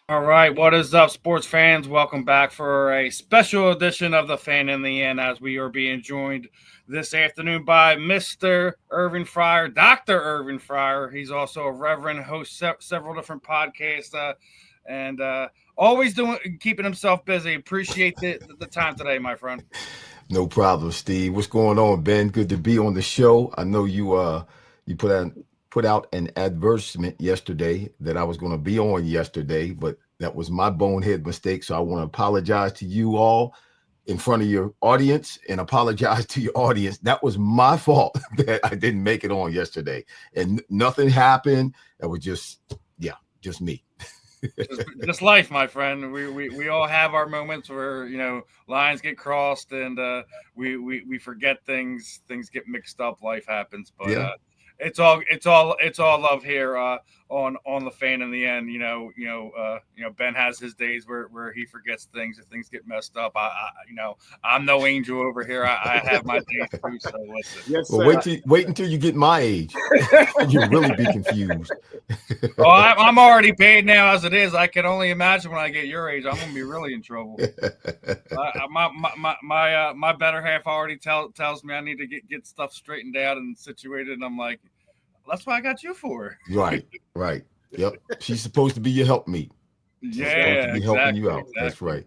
All right, what is up, sports fans? Welcome back for a special edition of The Fan in the End, as we are being joined this afternoon by Mr. Irving Fryer, Dr. Irving Fryer. He's also a reverend, hosts several different podcasts, and always keeping himself busy. Appreciate the time today, my friend. No problem, Steve. What's going on, Ben? Good to be on the show. I know you put out an advertisement yesterday that I was going to be on yesterday, but that was my bonehead mistake. So I want to apologize to you all in front of your audience and apologize to your audience. That was my fault that I didn't make it on yesterday, and nothing happened. That was just me. just life, my friend. We all have our moments where lines get crossed and we forget things get mixed up. Life happens, but yeah. It's all love here on the Fan in the End. Ben has his days where he forgets things and things get messed up. I'm no angel over here. I have my days too. So listen. Yes, well, wait until you get my age. You'll really be confused. Well, I'm already paid now as it is. I can only imagine when I get your age, I'm gonna be really in trouble. My better half already tells me I need to get stuff straightened out and situated, and I'm like, that's what I got you for. Right. Yep. She's supposed to be your helpmeet. Yeah, to be helping you out. Exactly. That's right.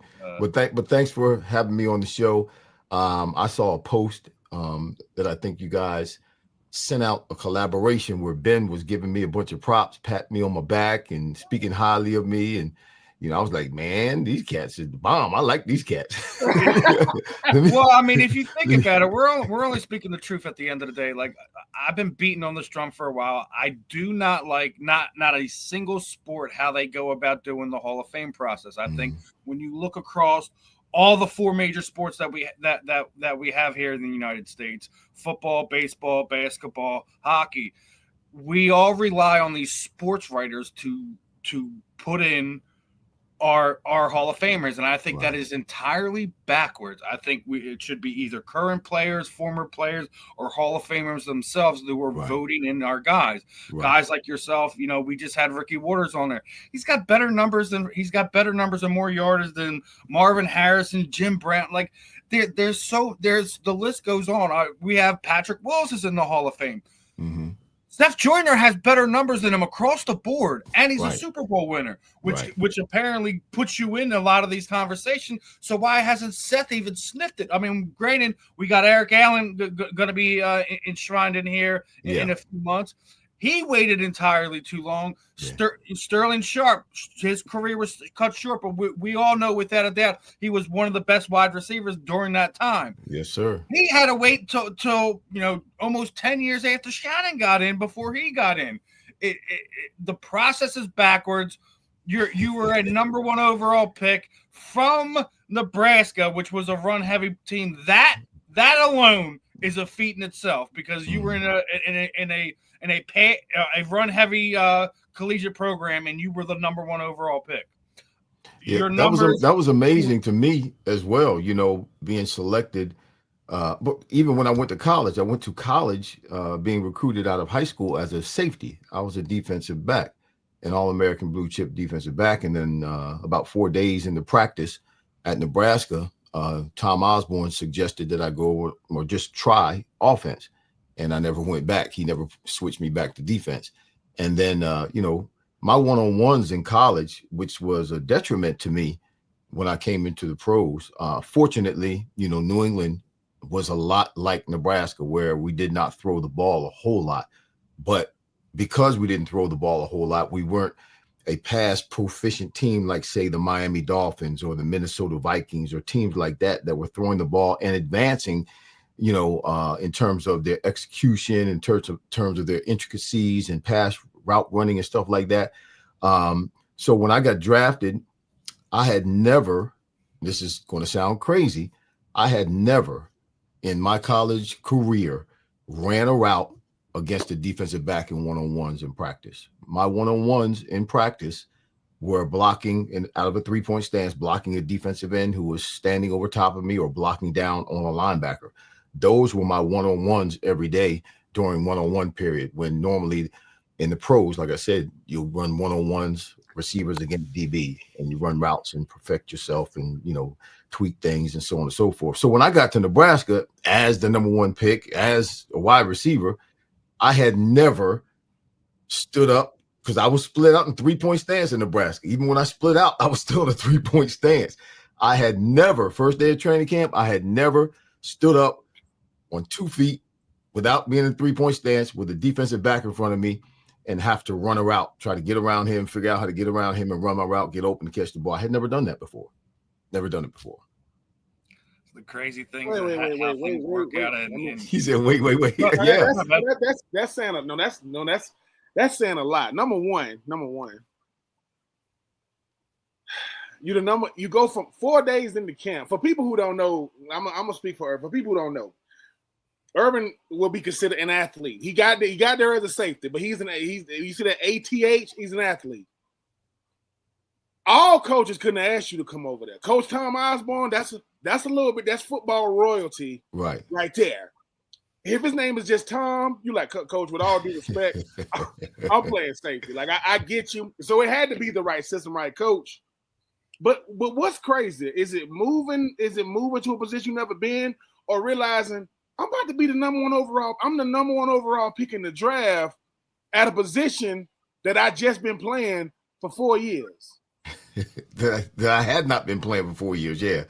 But thanks for having me on the show. I saw a post that I think you guys sent out, a collaboration where Ben was giving me a bunch of props, patting me on my back and speaking highly of me. And I was like, man, these cats is the bomb. I like these cats. Well, I mean, if you think about it, we're only speaking the truth at the end of the day. Like, I've been beating on this drum for a while. I do not like not a single sport how they go about doing the Hall of Fame process. I think when you look across all the four major sports that we have here in the United States: football, baseball, basketball, hockey, we all rely on these sports writers to put in our Hall of Famers, and I think that is entirely backwards. I think it should be either current players, former players, or Hall of Famers themselves who are voting in our guys. Guys like yourself, we just had Ricky Waters on there. He's got better numbers and more yardage than Marvin Harrison, Jim Brown. Like there's the list goes on. We have Patrick Willis is in the Hall of Fame. Mm-hmm. Steph Joyner has better numbers than him across the board, and he's a Super Bowl winner, which apparently puts you in a lot of these conversations. So why hasn't Seth even sniffed it? I mean, granted, we got Eric Allen going to be enshrined in here in a few months. He waited entirely too long. Yeah. Sterling Sharp, his career was cut short, but we all know without a doubt he was one of the best wide receivers during that time. Yes, sir. He had to wait till almost 10 years after Shannon got in before he got in. The process is backwards. You were a number one overall pick from Nebraska, which was a run-heavy team. That alone is a feat in itself, because you were in a run-heavy collegiate program, and you were the number one overall pick. Yeah, that was amazing to me as well. Being selected. But even when I went to college, being recruited out of high school as a safety. I was a defensive back, an All-American blue chip defensive back, and then about 4 days into practice at Nebraska, Tom Osborne suggested that I go or just try offense. And I never went back. He never switched me back to defense. And then, my one-on-ones in college, which was a detriment to me when I came into the pros. Fortunately, New England was a lot like Nebraska, where we did not throw the ball a whole lot. But because we didn't throw the ball a whole lot, we weren't a pass proficient team like, say, the Miami Dolphins or the Minnesota Vikings or teams like that were throwing the ball and advancing, in terms of their execution, in terms of their intricacies and pass route running and stuff like that. So when I got drafted, I had never, this is going to sound crazy, I had never in my college career ran a route against the defensive back in one-on-ones in practice. My one-on-ones in practice were blocking and out of a 3-point stance, blocking a defensive end who was standing over top of me or blocking down on a linebacker. Those were my one-on-ones every day during one-on-one period, when normally in the pros, like I said, you run one-on-ones, receivers against DB, and you run routes and perfect yourself and, tweak things and so on and so forth. So when I got to Nebraska as the number 1 pick, as a wide receiver, I had never stood up, because I was split out in 3-point stance in Nebraska. Even when I split out, I was still in a 3-point stance. I had never, first day of training camp, I had never stood up on 2 feet without being in a 3-point stance with a defensive back in front of me and have to run a route, try to get around him, figure out how to get around him and run my route, get open to catch the ball. I had never done that before. Never done it before. The crazy thing how things work out. He said, wait. Yeah. That's saying that's saying a lot. Number one. You go from 4 days into camp. For people who don't know, I'm gonna speak for Irving. For people who don't know, Irving will be considered an athlete. He got there as a safety, but you see that ATH, he's an athlete. All coaches couldn't ask you to come over there. Coach Tom Osborne, that's a little bit, that's football royalty right there. If his name is just Tom, you like, Coach, with all due respect, I'm playing safety. Like, I get you. So it had to be the right system, right coach. But what's crazy? Is it moving to a position you've never been, or realizing I'm about to be the number 1 overall? I'm the number 1 overall pick in the draft at a position that I just been playing for 4 years. that I had not been playing for 4 years. Yeah.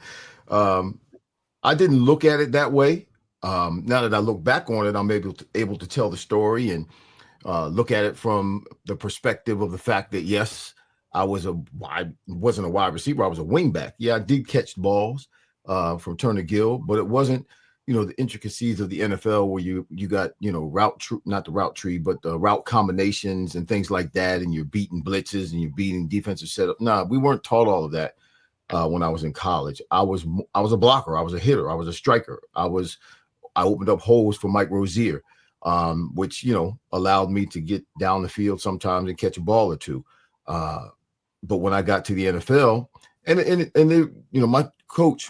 I didn't look at it that way. Now that I look back on it, I'm able to tell the story and look at it from the perspective of the fact that, yes, I wasn't a wide receiver. I was a wingback. Yeah, I did catch balls from Turner Gill, but it wasn't, the intricacies of the NFL where you got, not the route tree, but the route combinations and things like that. And you're beating blitzes and you're beating defensive setup. Nah, we weren't taught all of that when I was in college. I was a blocker. I was a hitter. I was a striker. I opened up holes for Mike Rozier, which, allowed me to get down the field sometimes and catch a ball or two. But when I got to the NFL,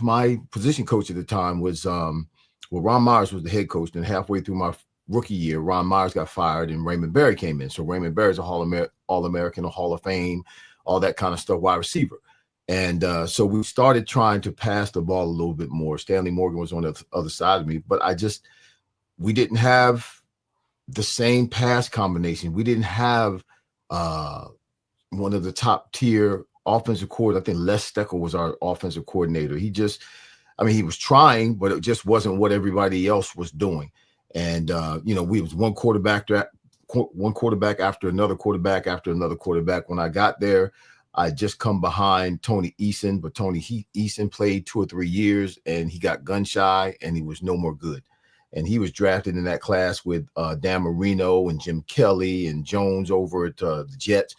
my position coach at the time was, Ron Myers was the head coach. And halfway through my rookie year, Ron Myers got fired and Raymond Berry came in. So Raymond Berry's a All-American, a Hall of Fame, all that kind of stuff, wide receiver. And so we started trying to pass the ball a little bit more. Stanley Morgan was on the other side of me, but we didn't have the same pass combination. We didn't have one of the top tier offensive coordinators. I think Les Steckel was our offensive coordinator. He was trying, but it just wasn't what everybody else was doing. And, we was one quarterback after another quarterback after another quarterback. When I got there, I just come behind Tony Eason, but Tony Eason played 2 or 3 years and he got gun shy and he was no more good. And he was drafted in that class with Dan Marino and Jim Kelly and Jones over at the Jets.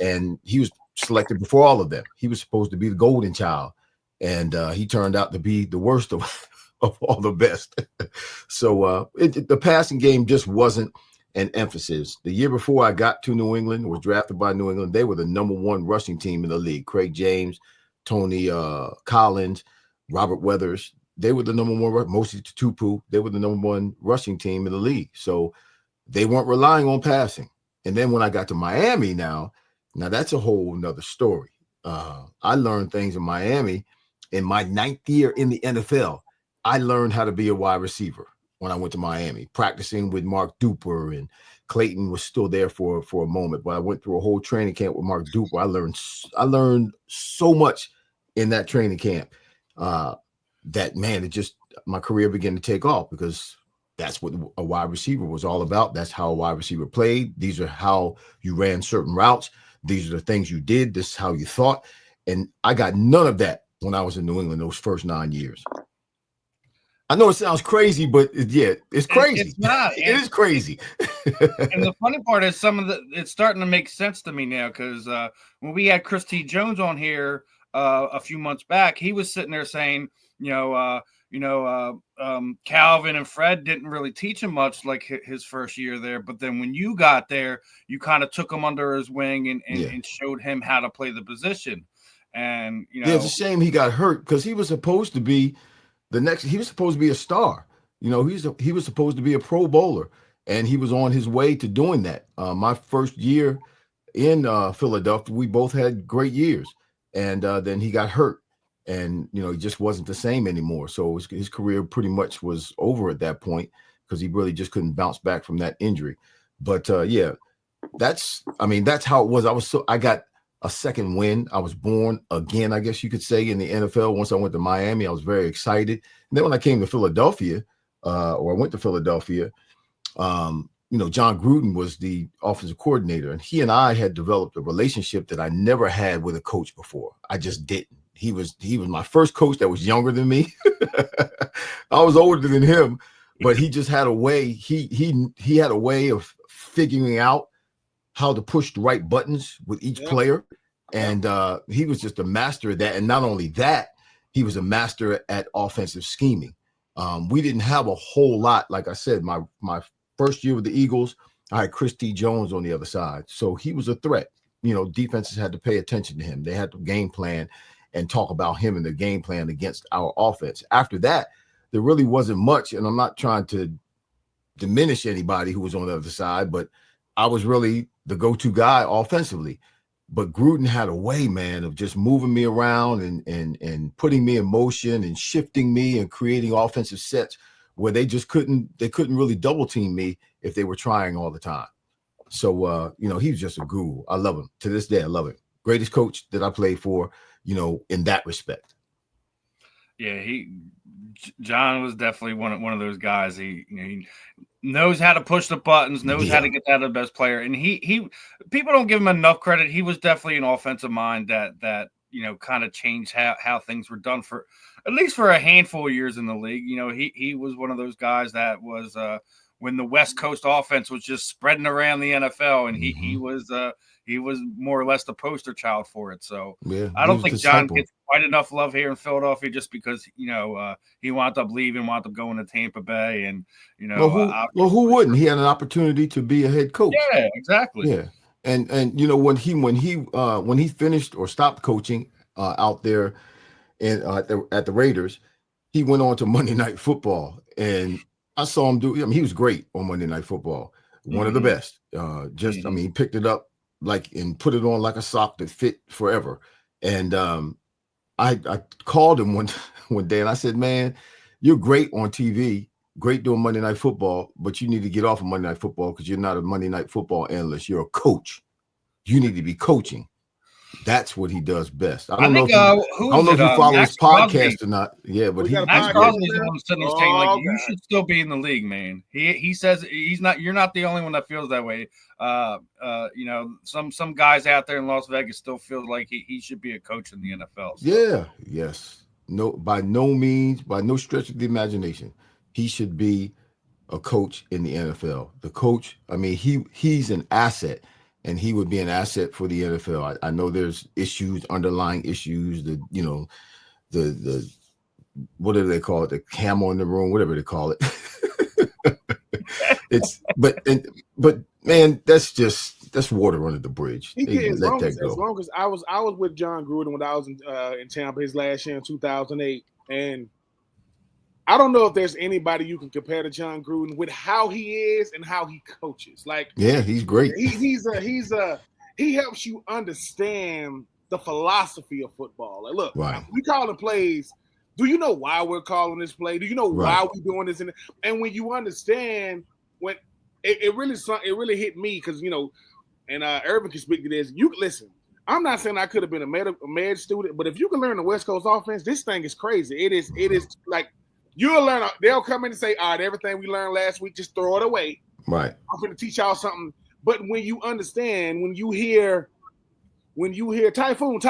And he was selected before all of them. He was supposed to be the golden child. And he turned out to be the worst of all the best. So the passing game just wasn't an emphasis. The year before I got to New England, was drafted by New England, they were the number 1 rushing team in the league. Craig James, Tony Collins, Robert Weathers, they were the number 1, mostly Tupu, they were the number 1 rushing team in the league. So they weren't relying on passing. And then when I got to Miami now that's a whole nother story. I learned things in Miami in my 9th year in the NFL. I learned how to be a wide receiver when I went to Miami, practicing with Mark Duper, and Clayton was still there for a moment. But I went through a whole training camp with Mark Duper. I learned so much in that training camp that, man, my career began to take off, because that's what a wide receiver was all about. That's how a wide receiver played. These are how you ran certain routes. These are the things you did. This is how you thought. And I got none of that when I was in New England those first 9 years. I know it sounds crazy, but it's crazy. It's not. It is crazy. And the funny part is it's starting to make sense to me now, because when we had Chris T. Jones on here a few months back, he was sitting there saying, Calvin and Fred didn't really teach him much like his first year there. But then when you got there, you kind of took him under his wing and showed him how to play the position. And, it's a shame he got hurt because he was supposed to be he was supposed to be a star. He was supposed to be a Pro Bowler, and he was on his way to doing that. My first year in Philadelphia, we both had great years, and then he got hurt, and he just wasn't the same anymore. So his career pretty much was over at that point because he really just couldn't bounce back from that injury. But that's how it was. I got a second win. I was born again, I guess you could say, in the NFL. Once I went to Miami, I was very excited. And then when I came to Philadelphia, or I went to Philadelphia, John Gruden was the offensive coordinator, and he and I had developed a relationship that I never had with a coach before. I just didn't. He was my first coach that was younger than me. I was older than him, but he just had a way. He had a way of figuring out how to push the right buttons with each player, and he was just a master at that. And not only that, he was a master at offensive scheming. We didn't have a whole lot. Like I said, my first year with the Eagles, I had Chris T. Jones on the other side. So he was a threat. Defenses had to pay attention to him. They had to game plan and talk about him and the game plan against our offense. After that, there really wasn't much. And I'm not trying to diminish anybody who was on the other side, but I was really the go-to guy offensively. But Gruden had a way, man, of just moving me around and putting me in motion and shifting me and creating offensive sets where they couldn't really double team me if they were trying all the time. So, he was just a guru. I love him. To this day, I love him. Greatest coach that I played for, in that respect. Yeah, John was definitely one of those guys. He knows how to push the buttons, knows how to get that to the best player. And he people don't give him enough credit. He was definitely an offensive mind that kind of changed how things were done for at least for a handful of years in the league. He was one of those guys that was when the West Coast offense was just spreading around the NFL, and he was more or less the poster child for it. So I don't think John gets quite enough love here in Philadelphia just because, he wound up leaving, wound up going to Tampa Bay. And, who wouldn't? He had an opportunity to be a head coach. Yeah, exactly. Yeah. And when he finished or stopped coaching out there at the Raiders, he went on to Monday Night Football, and I saw him do. He was great on Monday Night Football, one of the best. He picked it up and put it on like a sock that fit forever. And I called him one day and I said, "Man, you're great on TV, great doing Monday Night Football, but you need to get off of Monday Night Football because you're not a Monday Night Football analyst. You're a coach. You need to be coaching." That's what he does best. I don't know if he follows podcasts or not. Yeah, but Max Crosby's the one sitting there saying, you should still be in the league, man. He says he's not. You're not the only one that feels that way. Some guys out there in Las Vegas still feel like he should be a coach in the NFL. So. Yeah. Yes. No. By no means, by no stretch of the imagination, he should be a coach in the NFL. The coach. He's an asset. And he would be an asset for the NFL. I know there's underlying issues, the what do they call it? The camel in the room, whatever they call it. But man, that's water under the bridge. As long as I was with John Gruden when I was in Tampa his last year in 2008, and I don't know if there's anybody you can compare to John Gruden with how he is and how he coaches. He's great. He helps you understand the philosophy of football. Look, right. We call the plays. Do you know why we're calling this play? Do you know why we're doing this? And when you understand, when it really hit me because and Irving can speak to this. You listen. I'm not saying I could have been a med student, but if you can learn the West Coast offense, this thing is crazy. It is like. You'll learn. They'll come in and say, "All right, everything we learned last week, just throw it away." Right. I'm going to teach y'all something. But when you understand, when you hear typhoon,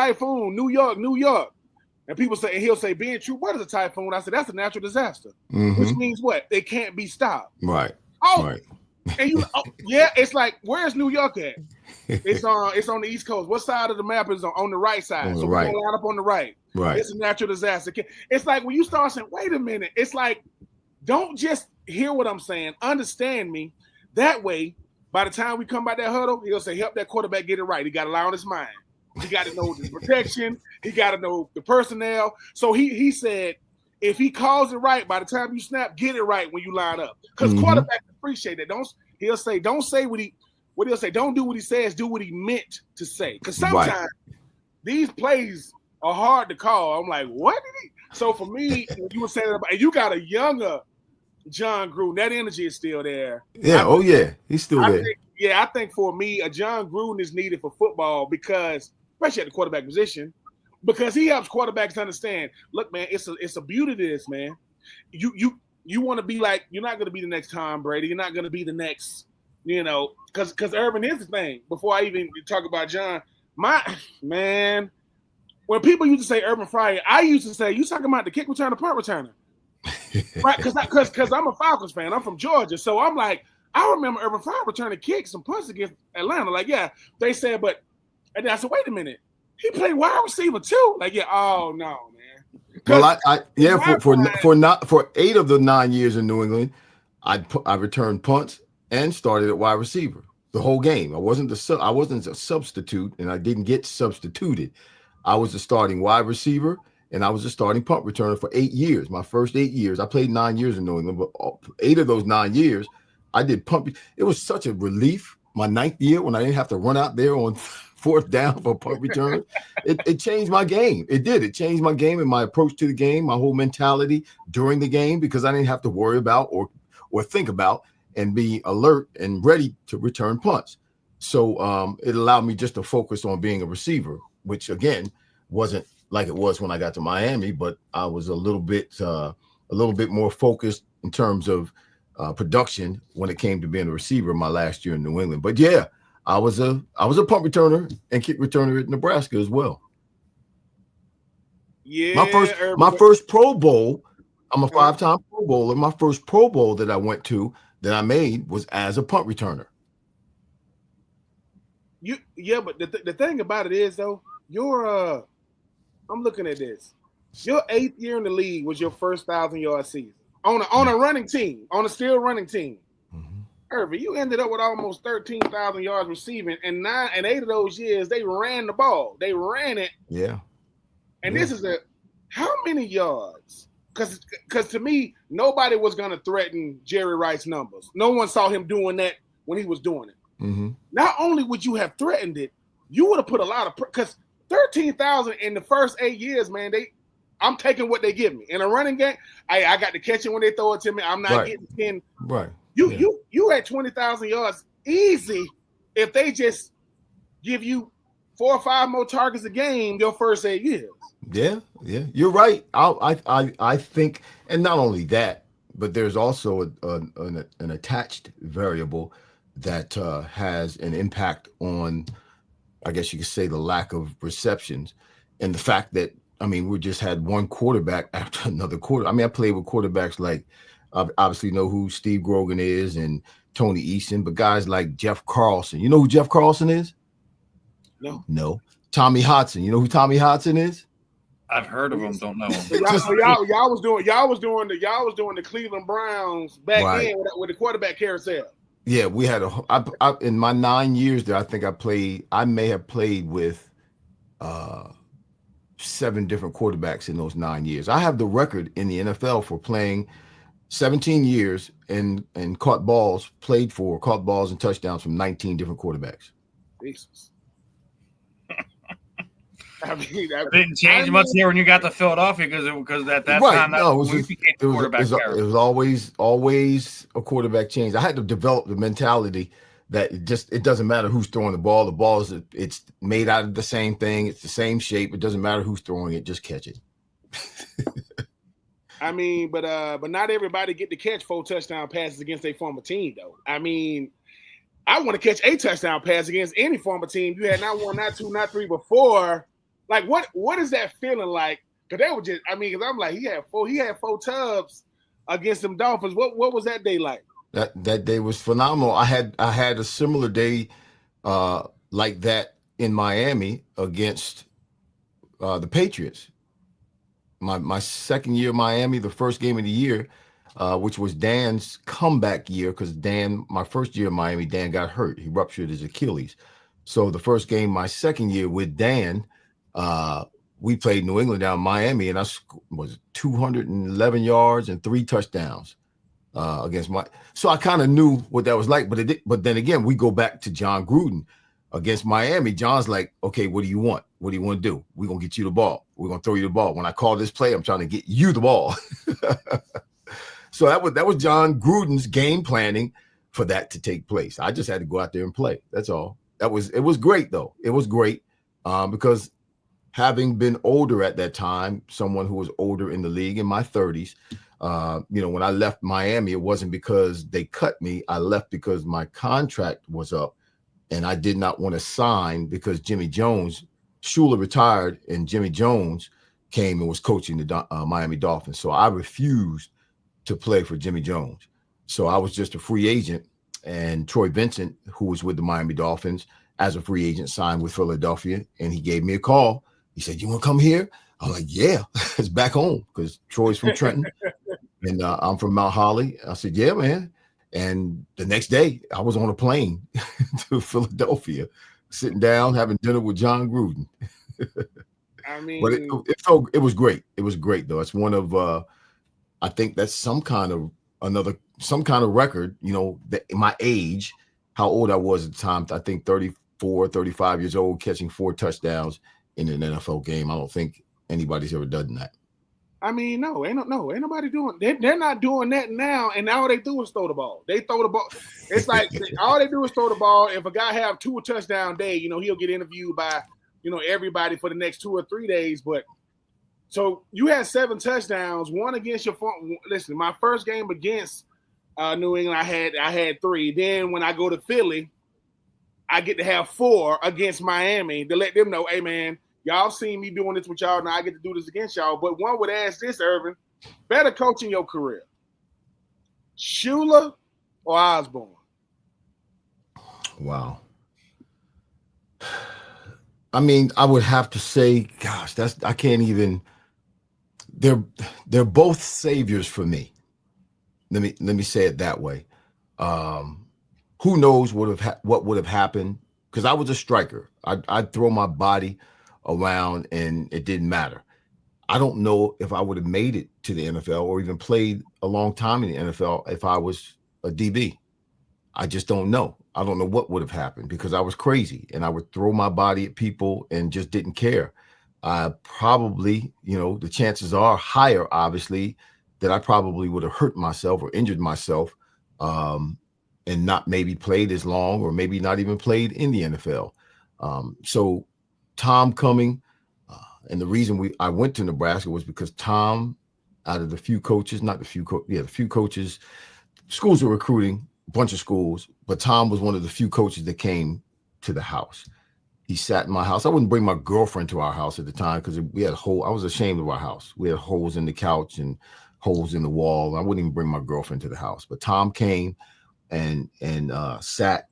New York, and people say, and he'll say, "Being true, what is a typhoon?" I said, "That's a natural disaster," which means what? They can't be stopped. Right. Oh, right. And it's like, where's New York at? It's on the East Coast. What side of the map is on the right side? So we're gonna line up on the right. Right. It's a natural disaster. It's like when you start saying, wait a minute, it's like, don't just hear what I'm saying, understand me. That way, by the time we come by that huddle, he'll say, help that quarterback get it right. He got to lie on his mind. He got to know the protection. He got to know the personnel. So he said, if he calls it right, by the time you snap, get it right when you line up. Because quarterbacks appreciate that. Don't say what he'll say. Don't do what he says. Do what he meant to say. Because sometimes these plays are hard to call. I'm like, what did he? So for me, when you were saying about, and you got a younger John Gruden, that energy is still there. Yeah. He's still there. I think for me, a John Gruden is needed for football because, especially at the quarterback position, because he helps quarterbacks understand. Look, man, it's a beauty to this, man. You want to be like, you're not going to be the next Tom Brady. You're not going to be the next, because Irving is the thing. Before I even talk about John, man, when people used to say Irving Fryer, I used to say, you talking about the kick returner, punt returner. Right, because I'm a Falcons fan. I'm from Georgia. So I'm like, I remember Irving Fryer returning kicks and punts against Atlanta. Like, yeah, they said, and then I said, wait a minute. He played wide receiver too. Like, yeah, oh no, man. Well, for 8 of the 9 years in New England, I returned punts and started at wide receiver the whole game. I wasn't a substitute, and I didn't get substituted. I was a starting wide receiver, and I was a starting punt returner for 8 years. My first 8 years, I played 9 years in New England, but 8 of those 9 years, I did punt. It was such a relief. My 9th year, when I didn't have to run out there on 4th down for punt return, it changed my game. It did. It changed my game and my approach to the game, my whole mentality during the game, because I didn't have to worry about or think about and be alert and ready to return punts. So it allowed me just to focus on being a receiver, which again wasn't like it was when I got to Miami, but I was a little bit more focused in terms of production when it came to being a receiver my last year in New England. But yeah, I was a punt returner and kick returner at Nebraska as well. Yeah, my first Pro Bowl. I'm a 5-time Pro Bowler. My first Pro Bowl that I went to that I made was as a punt returner. But the thing about it is though, I'm looking at this. Your 8th year in the league was your first 1,000-yard season on a running team, on a still running team. Mm-hmm. Irving, you ended up with almost 13,000 yards receiving, and 8 of those years they ran the ball. They ran it. Yeah. And this is how many yards? Because to me, nobody was going to threaten Jerry Rice's numbers. No one saw him doing that when he was doing it. Mm-hmm. Not only would you have threatened it, you would have put a lot of because 13,000 in the first 8 years, man. I'm taking what they give me in a running game. I got to catch it when they throw it to me. I'm not getting 10. Right. You had 20,000 yards easy if they just give you 4 or 5 more targets a game your first 8 years. Yeah, you're right. I think, and not only that, but there's also an attached variable that has an impact on, I guess you could say, the lack of receptions, and the fact that, I mean, we just had one quarterback after another quarter. I mean, I played with quarterbacks like, obviously know who Steve Grogan is and Tony Eason, but guys like Jeff Carlson. You know who Jeff Carlson is? No. Tommy Hodson. You know who Tommy Hodson is? I've heard of him, don't know him. Y'all was doing the Cleveland Browns back then with the quarterback carousel. Yeah, we had in my 9 years there, I think I may have played with 7 different quarterbacks in those 9 years. I have the record in the NFL for playing 17 years and caught balls and touchdowns from 19 different quarterbacks. Jesus. It didn't change much here when you got to Philadelphia because at that time it was always a quarterback change. I had to develop the mentality that it doesn't matter who's throwing the ball. The ball it's made out of the same thing. It's the same shape. It doesn't matter who's throwing it. Just catch it. I mean, but not everybody get to catch 4 touchdown passes against a former team though. I mean, I want to catch a touchdown pass against any former team. You had not 1, not 2, not 3 before. Like what is that feeling like? Because they were just, I mean, because I'm like, he had 4 tubs against them Dolphins. What was that day like? That day was phenomenal. I had a similar day like that in Miami against the Patriots. My second year in Miami, the first game of the year, which was Dan's comeback year, because my first year in Miami, Dan got hurt. He ruptured his Achilles. So the first game, my second year with Dan, we played New England down in Miami, and I was 211 yards and 3 touchdowns against so I kind of knew what that was like. But then again, we go back to John Gruden against Miami. John's like, okay, what do you want? What do you want to do? We're going to get you the ball. We're going to throw you the ball. When I call this play, I'm trying to get you the ball. So that was John Gruden's game planning for that to take place. I just had to go out there and play. That's all. It was great, though. It was great because having been older at that time, someone who was older in the league in my 30s, when I left Miami, it wasn't because they cut me. I left because my contract was up, and I did not want to sign because Shula retired, and Jimmy Jones came and was coaching the Miami Dolphins. So I refused to play for Jimmy Jones. So I was just a free agent, and Troy Vincent, who was with the Miami Dolphins as a free agent, signed with Philadelphia, and he gave me a call. He said, "You want to come here?" I'm like, "Yeah, it's back home," because Troy's from Trenton and I'm from Mount Holly. I said, "Yeah, man." And the next day I was on a plane to Philadelphia, sitting down, having dinner with John Gruden. I mean, but it was great. It was great, though. It's one of, I think that's some kind of record, my age, how old I was at the time. I think 34, 35 years old, catching 4 touchdowns in an NFL game. I don't think anybody's ever done that. I mean, ain't nobody doing. They're not doing that now. And all they do is throw the ball. They throw the ball. It's like all they do is throw the ball. If a guy have 2 touchdown day, he'll get interviewed by, everybody for the next 2 or 3 days. But so you had 7 touchdowns, 1 against your phone. Listen, my first game against New England, I had 3. Then when I go to Philly, I get to have 4 against Miami to let them know, hey man, y'all seen me doing this with y'all, now I get to do this against y'all. But one would ask this, Irvin, better coach in your career, Shula or Osborne? Wow. I mean, I would have to say, gosh, I can't even. They're both saviors for me. Let me say it that way. Who knows what would have happened? Because I was a striker. I'd throw my body around and it didn't matter. I don't know if I would have made it to the NFL or even played a long time in the NFL if I was a DB. I just don't know. I don't know what would have happened because I was crazy and I would throw my body at people and just didn't care. I probably, the chances are higher, obviously, that I probably would have hurt myself or injured myself and not maybe played as long or maybe not even played in the NFL. So Tom coming, and the reason I went to Nebraska was because Tom, out of the few coaches, the few coaches, schools were recruiting, a bunch of schools, but Tom was one of the few coaches that came to the house. He sat in my house. I wouldn't bring my girlfriend to our house at the time because we had I was ashamed of our house. We had holes in the couch and holes in the wall. I wouldn't even bring my girlfriend to the house. But Tom came and sat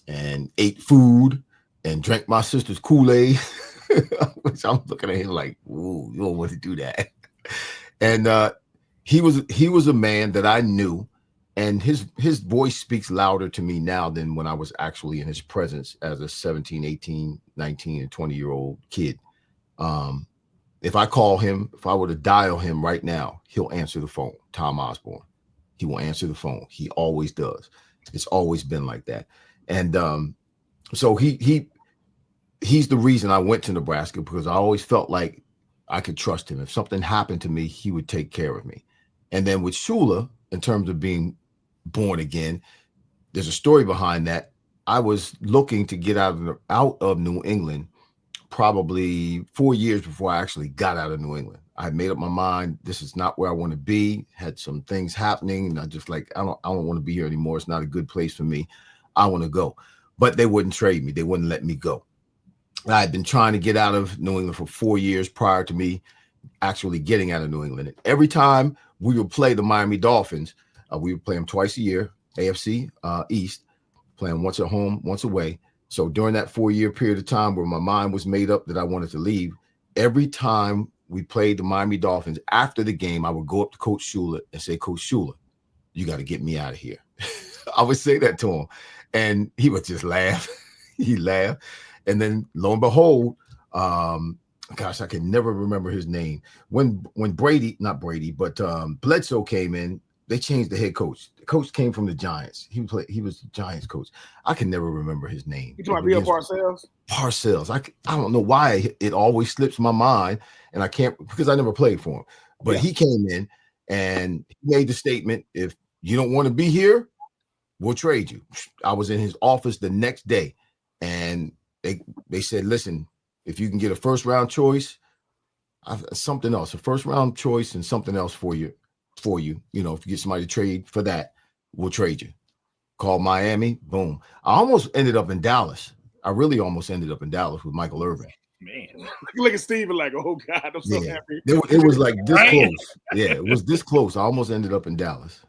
and ate food and drank my sister's Kool-Aid, which I'm looking at him like, ooh, you don't want to do that. And he was a man that I knew, and his voice speaks louder to me now than when I was actually in his presence as a 17, 18, 19, and 20-year-old kid. If I call him, if I were to dial him right now, he'll answer the phone. Tom Osborne. He will answer the phone. He always does. It's always been like that. And so he's the reason I went to Nebraska, because I always felt like I could trust him. If something happened to me, he would take care of me. And then with Shula, in terms of being born again, there's a story behind that. I was looking to get out of New England probably 4 years before I actually got out of New England. I had made up my mind, this is not where I want to be. Had some things happening, and I just like, I don't want to be here anymore. It's not a good place for me. I want to go. But they wouldn't trade me. They wouldn't let me go. I had been trying to get out of New England for 4 years prior to me actually getting out of New England. And every time we would play the Miami Dolphins, we would play them twice a year, AFC East, play them once at home, once away. So during that 4-year period of time where my mind was made up that I wanted to leave, every time we played the Miami Dolphins, after the game, I would go up to Coach Shula and say, Coach Shula, you got to get me out of here. I would say that to him, and he would just laugh. He laughed. And then lo and behold, gosh, I can never remember his name. When Bledsoe came in, they changed the head coach. The coach came from the Giants. He was the Giants coach. I can never remember his name. You talking about Bill Parcells? Parcells. I don't know why it always slips my mind, and I can't, because I never played for him. But he came in and he made the statement, if you don't want to be here, we'll trade you. I was in his office the next day, and they said, listen, if you can get a first-round choice, something else, a first-round choice and something else for you, if you get somebody to trade for that, we'll trade you. Called Miami, boom. I almost ended up in Dallas. I really almost ended up in Dallas with Michael Irving. Man, look at Steven like, oh God, I'm so happy. It was like this close. Yeah, it was this close. I almost ended up in Dallas,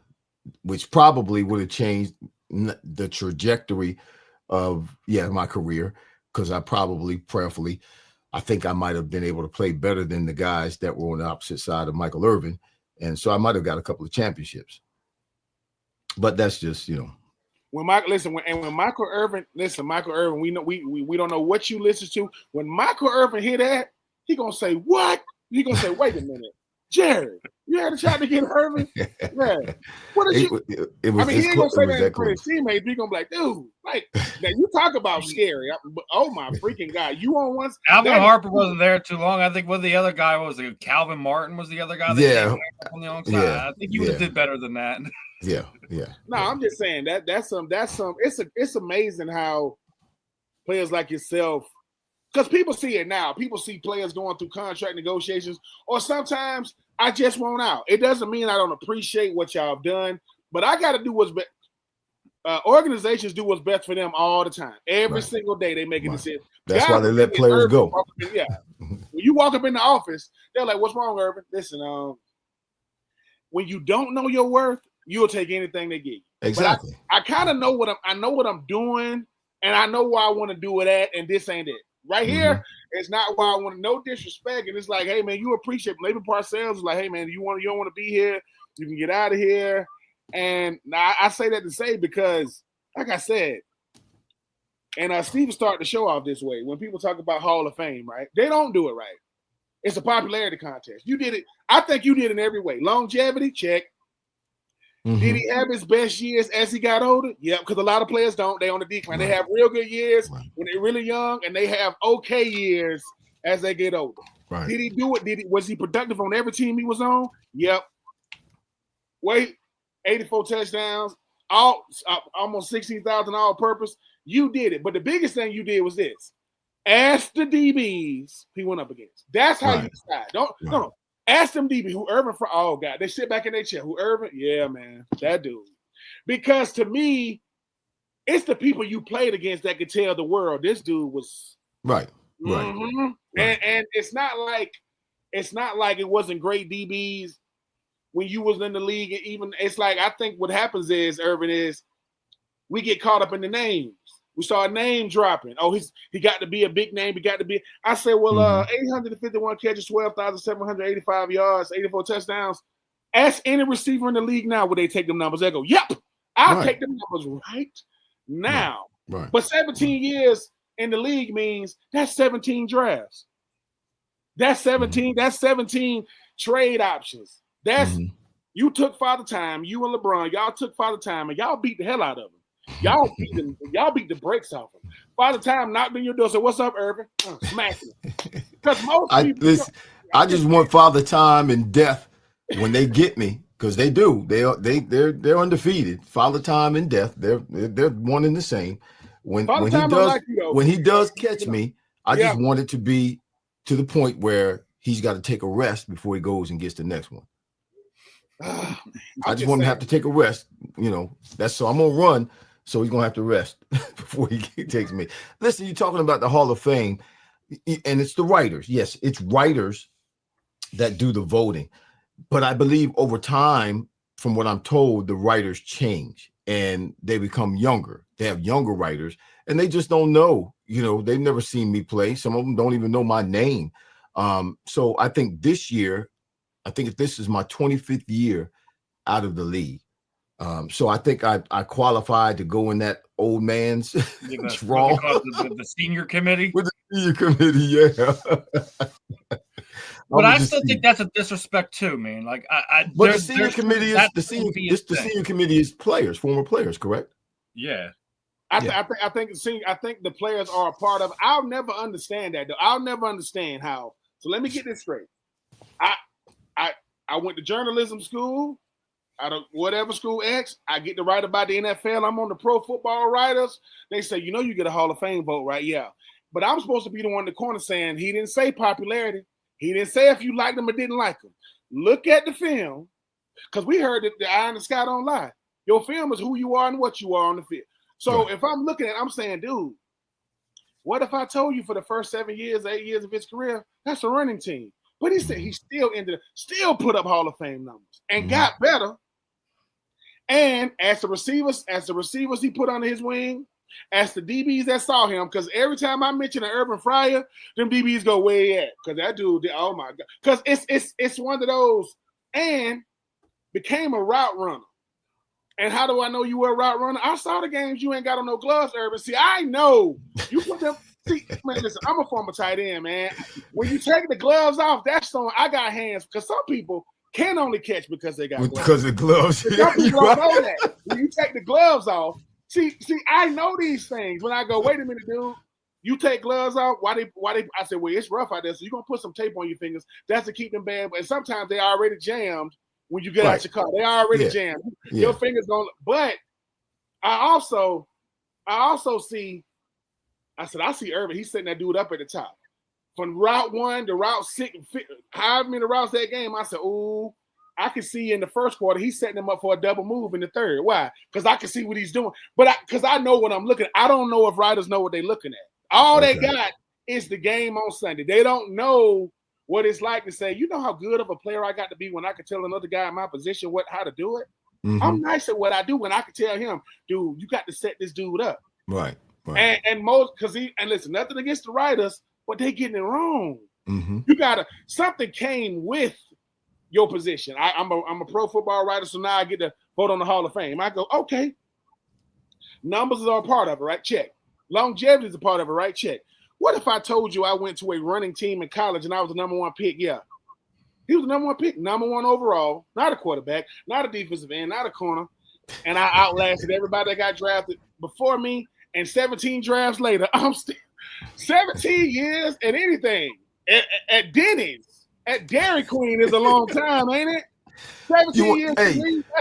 which probably would have changed the trajectory of my career, because I probably prayerfully, I think I might have been able to play better than the guys that were on the opposite side of Michael Irving, and so I might have got a couple of championships. But that's just when Michael Irving, we know we don't know what you listen to. When Michael Irving hear that, he gonna say what? He gonna say, wait a minute, Jerry, you had a shot to get Irving? Yeah. What is you? It was he ain't gonna say that for his teammates. He gonna be like, dude, like now you talk about scary. Oh my freaking God, you on one? Alvin Harper wasn't there too long. I think the other guy was Calvin Martin was the other guy. That on the onside. I think you would have did better than that. Yeah. No, I'm just saying that's some. It's amazing how players like yourself, because people see it now. People see players going through contract negotiations, or sometimes I just want out. It doesn't mean I don't appreciate what y'all have done, but I got to do what's best. Organizations do what's best for them all the time. Every single day they make a decision. That's why they let players go. When you walk up in the office, they're like, "What's wrong, Irving?" Listen, when you don't know your worth, you'll take anything they give you. Exactly. But I kind of know what I'm doing, and I know where I want to do it at, and this ain't it. Right here, it's not why I want to. No disrespect, and it's like, hey man, you appreciate. Maybe Parcells is like, hey man, you don't want to be here, you can get out of here. And I say that to say because, like I said, and Steve started the show off this way. When people talk about Hall of Fame, right? They don't do it right. It's a popularity contest. You did it. I think you did it in every way. Longevity, check. Did he have his best years as he got older? Yeah, because a lot of players don't. They on the decline. They have real good years when they're really young, and they have okay years as they get older. Right. Did he do it? Was he productive on every team he was on? Yep. Wait, 84 touchdowns, almost 16,000 all-purpose. You did it. But the biggest thing you did was this. Ask the DBs he went up against. That's how you decide. No. Ask them DB who Irving Fryer. Oh God, they sit back in their chair. Who Irving? Yeah, man, that dude. Because to me, it's the people you played against that could tell the world this dude was right. And it's not like it wasn't great DBs when you was in the league. Even it's like I think what happens is Irving is we get caught up in the names. We start name dropping. Oh, he got to be a big name. He got to be. I said, well, 851 catches, 12,785 yards, 84 touchdowns. Ask any receiver in the league now, would they take them numbers? They go, yep, I'll take them numbers right now. Right. But 17 years in the league means that's 17 drafts. That's 17. That's 17 trade options. That's you took Father Time. You and LeBron, y'all took Father Time, and y'all beat the hell out of him. Y'all beat the brakes off him. Father Time knocked on your door. Said, "What's up, Irving?" Smacking him. Because I just want Father Time and death when they get me, because they do. They're undefeated. Father Time and death. They're one and the same. When he does catch me, I just want it to be to the point where he's got to take a rest before he goes and gets the next one. I just want him to have to take a rest. That's so I'm gonna run. So he's going to have to rest before he takes me. Listen, you're talking about the Hall of Fame, and it's the writers. Yes, it's writers that do the voting. But I believe over time, from what I'm told, the writers change. and they become younger. They have younger writers, and they just don't know. They've never seen me play. Some of them don't even know my name. So I think this year, this is my 25th year out of the league. So I think I qualified to go in that old man's draw. The senior committee? With the senior committee, yeah. But I still think that's a disrespect too, man. Like, but the senior committee is players, former players, correct? Yeah. I think the players are a part of. I'll never understand that though. I'll never understand how. So let me get this straight. I went to journalism school. Out of whatever school X, I get to write about the NFL. I'm on the Pro Football Writers. They say, you get a Hall of Fame vote, right? Yeah. But I'm supposed to be the one in the corner saying he didn't say popularity. He didn't say if you liked him or didn't like him. Look at the film, because we heard that the eye in the sky don't lie. Your film is who you are and what you are on the field. So if I'm looking at it, I'm saying, dude, what if I told you for the first 8 years of his career, that's a running team. But he said he still put up Hall of Fame numbers and got better. And as the receivers he put under his wing, as the DBs that saw him, because every time I mention an Irving Fryer, them DBs go way at, because that dude, oh my God, because it's one of those, and became a route runner. And how do I know you were a route runner? I saw the games you ain't got on no gloves, Irving. See, I know you put them. See, man, listen, I'm a former tight end, man. When you take the gloves off, that's on. I got hands, because some people can only catch because they got gloves. Because of gloves. Some people don't know that. When you take the gloves off, see, I know these things. When I go, wait a minute, dude, you take gloves off. Why they? I said, well, it's rough out there, so you're gonna put some tape on your fingers. That's to keep them bad. But sometimes they already jammed when you get out your car. They already jammed. Your fingers don't. But I also see. I see Irving. He's setting that dude up at the top. From route 1 to route 6, however many routes that game, I said, ooh, I can see in the first quarter, he's setting them up for a double move in the third. Why? Because I can see what he's doing. But because I know what I'm looking at. I don't know if writers know what they're looking at. All they got is the game on Sunday. They don't know what it's like to say, you know how good of a player I got to be when I can tell another guy in my position how to do it? Mm-hmm. I'm nice at what I do when I can tell him, dude, you got to set this dude up. Right. And most, because listen, nothing against the writers, but they getting it wrong. Mm-hmm. You gotta, something came with your position. I'm a pro football writer, so now I get to vote on the Hall of Fame. I go, okay. Numbers are a part of it, right? Check. Longevity is a part of it, right? Check. What if I told you I went to a running team in college and I was the number 1 pick? Yeah. He was the number 1 pick, number 1 overall, not a quarterback, not a defensive end, not a corner. And I outlasted everybody that got drafted before me, and 17 drafts later, I'm still 17 years and anything at Denny's, at Dairy Queen is a long time, ain't it? 17 years. Hey,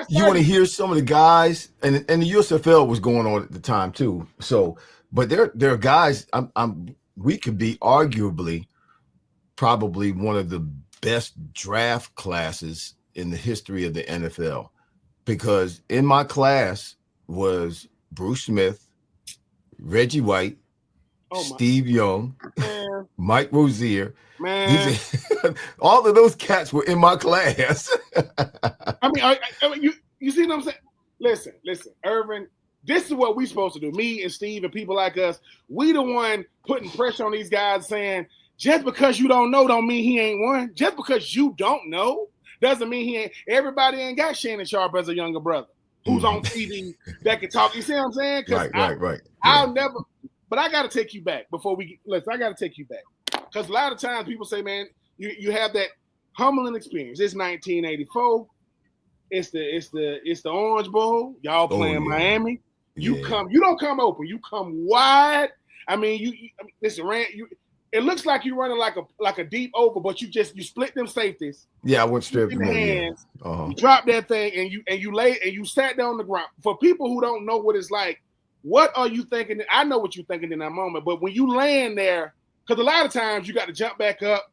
you want to hear some of the guys, and the USFL was going on at the time too. So, but there are guys. We could be arguably probably one of the best draft classes in the history of the NFL, because in my class was Bruce Smith, Reggie White, Steve Young, Mike Rozier. Man, all of those cats were in my class. I mean, you see what I'm saying? Listen, Irvin, this is what we supposed to do. Me and Steve and people like us, we the one putting pressure on these guys saying, just because you don't know don't mean he ain't won. Just because you don't know doesn't mean he ain't. Everybody ain't got Shannon Sharp as a younger brother who's on TV that can talk. You see what I'm saying? Right. I'll never, but I got to take you back before we listen. I got to take you back, because a lot of times people say, man, you have that humbling experience. It's 1984. It's the Orange Bowl. Y'all playing Miami. You don't come open. You come wide. I mean, listen, Rand, it looks like you're running like a deep over, but you split them safeties. Yeah, I went straight in the hands. You drop that thing and you sat down on the ground. For people who don't know what it's like, what are you thinking? I know what you're thinking in that moment, but when you land there, because a lot of times you got to jump back up.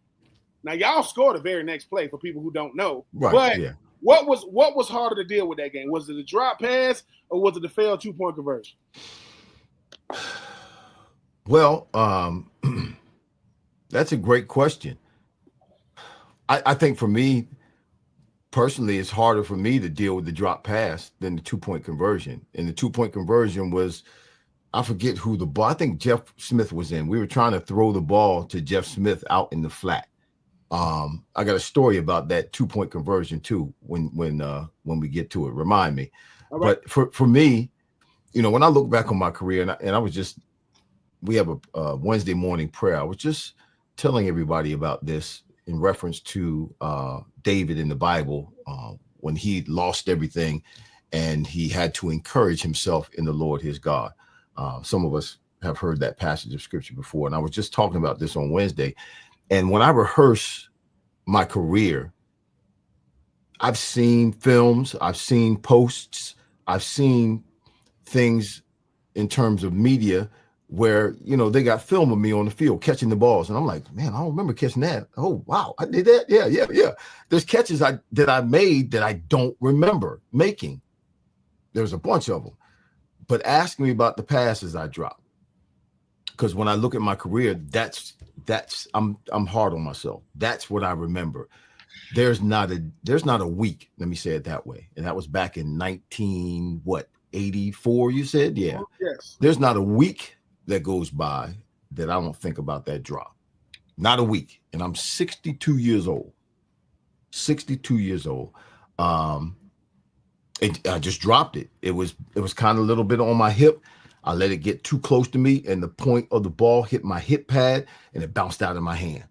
Now y'all scored the very next play for people who don't know. Right. But what was harder to deal with that game? Was it the drop pass or was it the failed 2-point conversion? Well, that's a great question. I think for me, personally, it's harder for me to deal with the drop pass than the 2-point conversion. And the 2-point conversion was, I forget who the ball, I think Jeff Smith was in. We were trying to throw the ball to Jeff Smith out in the flat. I got a story about that 2-point conversion too when we get to it. Remind me. Right. But for me, when I look back on my career, and I was just, we have a Wednesday morning prayer. I was just telling everybody about this in reference to David in the Bible when he lost everything and he had to encourage himself in the Lord his God. Some of us have heard that passage of scripture before, and I was just talking about this on Wednesday. And when I rehearse my career, I've seen films, I've seen posts, I've seen things in terms of media where, they got film of me on the field catching the balls. And I'm like, man, I don't remember catching that. Oh, wow, I did that. Yeah. There's catches that I made that I don't remember making. There's a bunch of them. But ask me about the passes I dropped. Because when I look at my career, I'm hard on myself. That's what I remember. There's not a week, let me say it that way. And that was back in 84, you said? Yeah. Yes. There's not a week that goes by that I don't think about that drop. Not a week. And I'm 62 years old. I just dropped it. It was kind of a little bit on my hip. I let it get too close to me, and the point of the ball hit my hip pad, and it bounced out of my hand.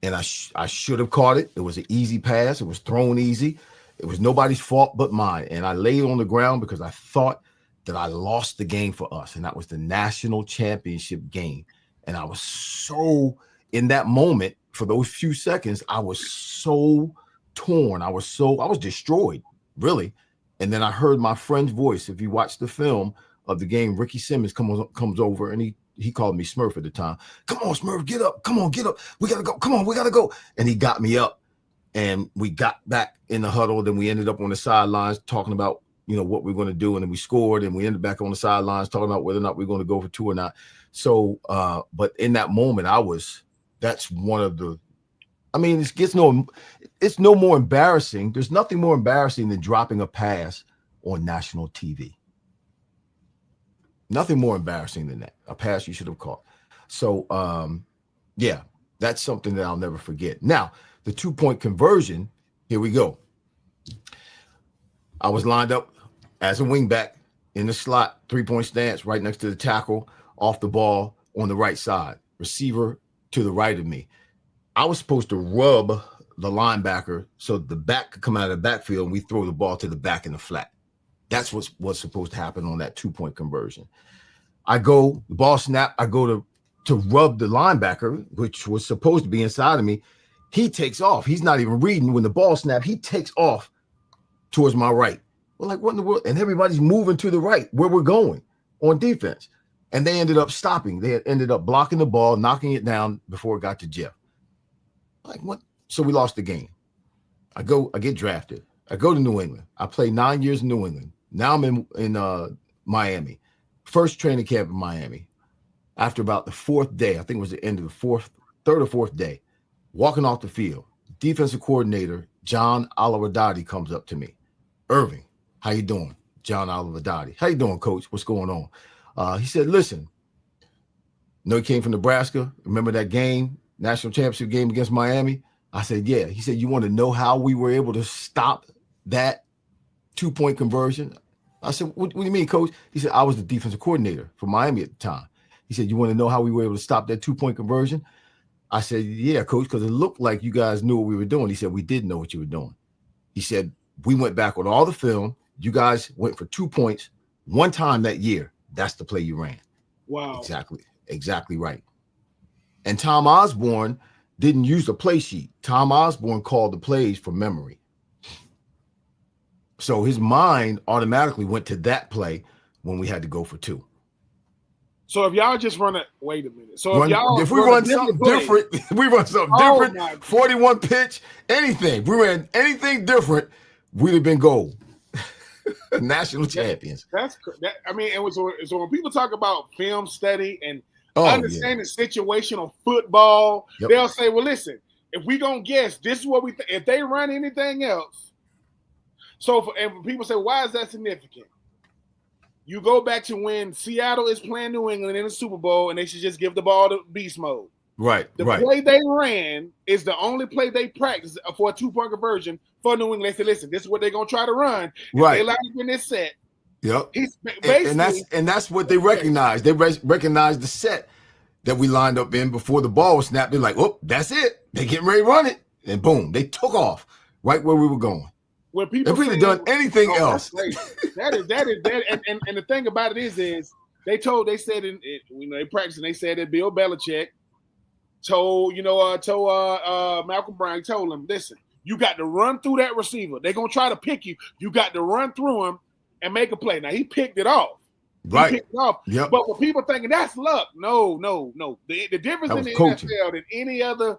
And I should have caught it. It was an easy pass. It was thrown easy. It was nobody's fault but mine. And I laid on the ground because I thought that I lost the game for us, and that was the national championship game. And I was so, in that moment, for those few seconds, I was so torn. I was destroyed, really. And then I heard my friend's voice. If you watch the film of the game, Ricky Simmons comes over, and he called me Smurf at the time. Come on, Smurf, get up. Come on, get up. We got to go. Come on, we got to go. And he got me up, and we got back in the huddle. Then we ended up on the sidelines talking about, what we're going to do. And then we scored, and we ended back on the sidelines talking about whether or not we're going to go for 2 or not. So, but in that moment, that's one of the, it's no more embarrassing. There's nothing more embarrassing than dropping a pass on national TV. Nothing more embarrassing than that. A pass you should have caught. So, that's something that I'll never forget. Now, the 2-point conversion, here we go. I was lined up as a wingback in the slot, 3-point stance, right next to the tackle, off the ball on the right side, receiver to the right of me. I was supposed to rub the linebacker so the back could come out of the backfield, and we throw the ball to the back in the flat. That's what's supposed to happen on that 2-point conversion. The ball snap, I go to rub the linebacker, which was supposed to be inside of me. He takes off. He's not even reading. When the ball snap, he takes off towards my right. We're like, what in the world? And everybody's moving to the right where we're going on defense. And they ended up stopping. They ended up blocking the ball, knocking it down before it got to Jeff. Like, what? So we lost the game. I get drafted. I go to New England. I play 9 years in New England. Now I'm in Miami. First training camp in Miami. After about the 4th day, I think it was the end of the third or fourth day, walking off the field, defensive coordinator John Olivadotti comes up to me. Irving, how you doing? John Olivadotti. How you doing, coach? What's going on? He said, listen, he came from Nebraska. Remember that game, national championship game against Miami? I said, yeah. He said, you want to know how we were able to stop that 2-point conversion? I said, what do you mean, coach? He said, I was the defensive coordinator for Miami at the time. He said, you want to know how we were able to stop that 2-point conversion? I said, yeah, coach, because it looked like you guys knew what we were doing. He said, we did know what you were doing. He said, we went back with all the film. You guys went for 2 points one time that year. That's the play you ran. Wow. Exactly right. And Tom Osborne didn't use the play sheet. Tom Osborne called the plays from memory. So his mind automatically went to that play when we had to go for 2. So if y'all just run wait a minute. So if we run something different, 41 pitch, anything. We ran anything different, we'd have been gold. National champions. And so when people talk about film study and understanding situational football, they'll say, well, listen, if we gonna guess, this is what we think. If they run anything else, and people say, why is that significant? You go back to when Seattle is playing New England in the Super Bowl, and they should just give the ball to beast mode. Right. The play they ran is the only play they practiced for a 2-point conversion for New England. They said, listen, this is what they're gonna try to run. Right. They line up in this set. Yep. And that's what they recognize. They recognize the set that we lined up in before the ball was snapped. They're like, oh, that's it. They getting ready to run it. And boom, they took off right where we were going. When people if we'd have done anything else. That is and the thing about it is they said they practiced and they said that Bill Belichick told Malcolm Brown, he told him, listen, you got to run through that receiver. They're gonna try to pick you. You got to run through him and make a play. Now he picked it off. Right. He picked it off. Yep. But when people thinking that's luck, no. The difference in the NFL than any other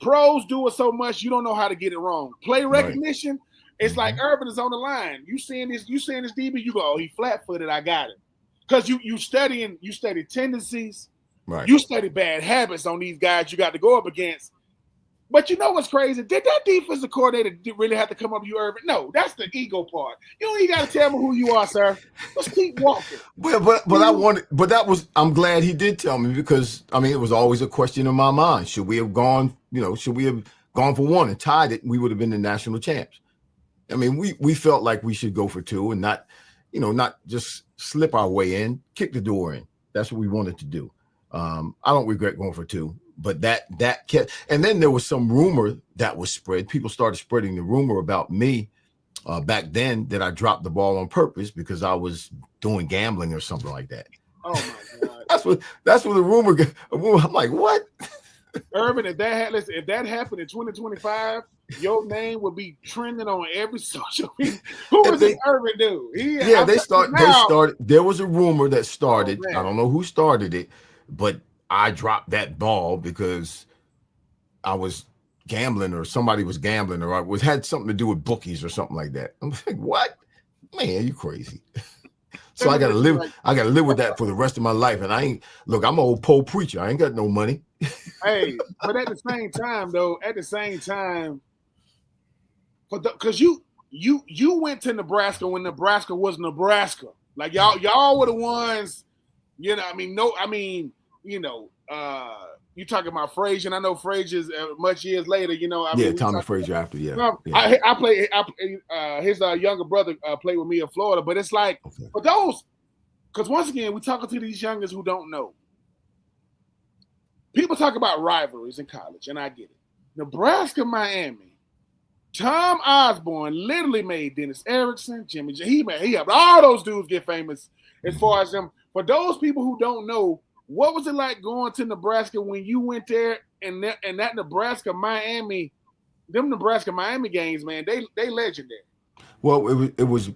pros do it so much, you don't know how to get it wrong. Play recognition. Right. It's like Irvin is on the line. You seeing this DB, you go, oh, he flat-footed, I got it. Because you study tendencies, right? You study bad habits on these guys you got to go up against. But you know what's crazy? Did that defensive coordinator really have to come up to you, Irvin? No, that's the ego part. You don't even got to tell me who you are, sir. Let's keep walking. I'm glad he did tell me, because it was always a question in my mind. Should we have gone for one and tied it? We would have been the national champs. We felt like we should go for two and not just slip our way in, kick the door in. That's what we wanted to do. I don't regret going for two, but that kept. And then there was some rumor that was spread. People started spreading the rumor about me back then that I dropped the ball on purpose because I was doing gambling or something like that. Oh my God! that's what the rumor. I'm like, what? Irvin, if that happened in 2025. Your name would be trending on every social media. Who was this Irvin dude? They started. There was a rumor that started. I don't know who started it, but I dropped that ball because I was gambling, or somebody was gambling, or had something to do with bookies or something like that. I'm like, what? Man, you crazy. So I gotta live. I gotta live with that for the rest of my life. And I'm an old pole preacher. I ain't got no money. Hey, but at the same time. Because you went to Nebraska when Nebraska was Nebraska. Like y'all were the ones, you talking about Frazier, and I know Frazier's much years later, Tommy Frazier after, I played his younger brother played with me in Florida, but it's like for those, because once again, we're talking to these youngers who don't know. People talk about rivalries in college, and I get it. Nebraska, Miami. Tom Osborne literally made Dennis Erickson, Jimmy J. He helped all those dudes get famous as far as them. For those people who don't know, what was it like going to Nebraska when you went there and that Nebraska-Miami, them Nebraska-Miami games, man, they legendary. Well, it was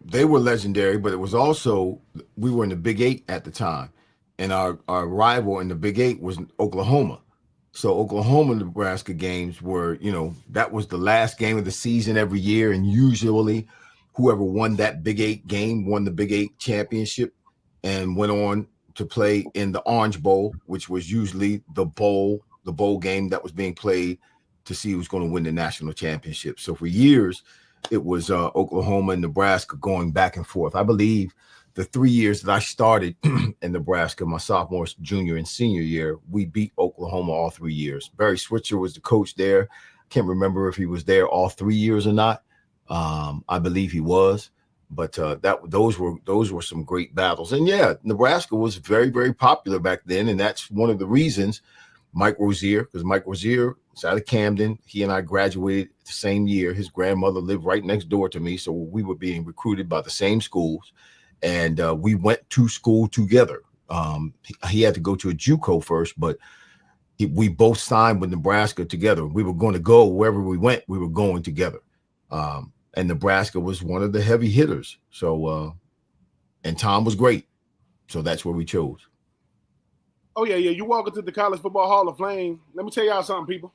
they were legendary, but it was also, we were in the Big 8 at the time, and our rival in the Big 8 was Oklahoma. So Oklahoma-Nebraska games were, that was the last game of the season every year. And usually whoever won that Big 8 game won the Big 8 championship and went on to play in the Orange Bowl, which was usually the bowl game that was being played to see who's going to win the national championship. So for years, it was Oklahoma and Nebraska going back and forth. I believe the 3 years that I started in Nebraska, my sophomore, junior, and senior year, we beat Oklahoma all 3 years. Barry Switzer was the coach there. Can't remember if he was there all 3 years or not. I believe he was, but those were some great battles. And Nebraska was very, very popular back then, and that's one of the reasons Mike Rozier, because Mike Rozier is out of Camden. He and I graduated the same year. His grandmother lived right next door to me, so we were being recruited by the same schools. And we went to school together. He had to go to a JUCO first, but we both signed with Nebraska together. We were going to go wherever we went. We were going together. And Nebraska was one of the heavy hitters. So, and Tom was great. So that's where we chose. Oh, yeah. You walk into the College Football Hall of Fame. Let me tell y'all something, people.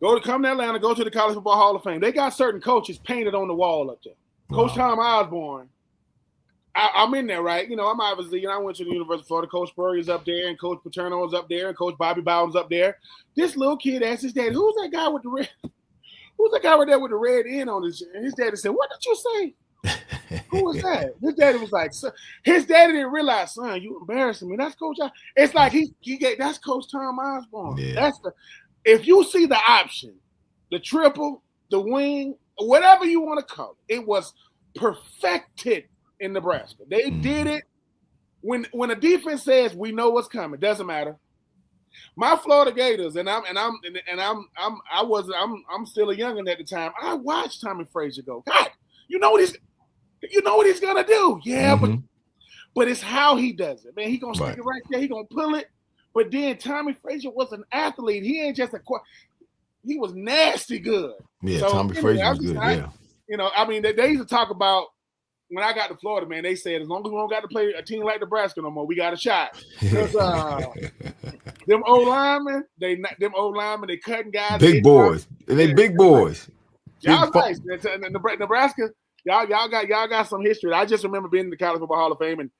Come to Atlanta, go to the College Football Hall of Fame. They got certain coaches painted on the wall up there. Wow. Coach Tom Osborne I'm in there, right? I'm obviously, I went to the University of Florida. Coach Spurrier's up there, and Coach Paterno's up there, and Coach Bobby Bowden's up there. This little kid asked his dad, "Who's that guy with the red? Who's that guy right there with the red end on his?" And his daddy said, "What did you say? Who was that?" His daddy was like, "Son." His daddy didn't realize, "Son, you embarrassing me." That's Coach. It's like that's Coach Tom Osborne. Yeah. If you see the option, the triple, the wing, whatever you want to call it, it was perfected in Nebraska. They did it when a defense says we know what's coming. Doesn't matter. My Florida Gators, I'm still a youngin' at the time. I watched Tommy Frazier go. God, you know what he's gonna do. Yeah, but it's how he does it. Man, he gonna stick it right there. He gonna pull it. But then Tommy Frazier was an athlete. He ain't just he was nasty good. Yeah, so, Tommy Frazier was good. They used to talk about. When I got to Florida, man, they said as long as we don't got to play a team like Nebraska no more, we got a shot. Because them old linemen, they cutting guys. Big boys. They big boys. Y'all nice. Nebraska, y'all got some history. I just remember being in the College Football Hall of Fame, and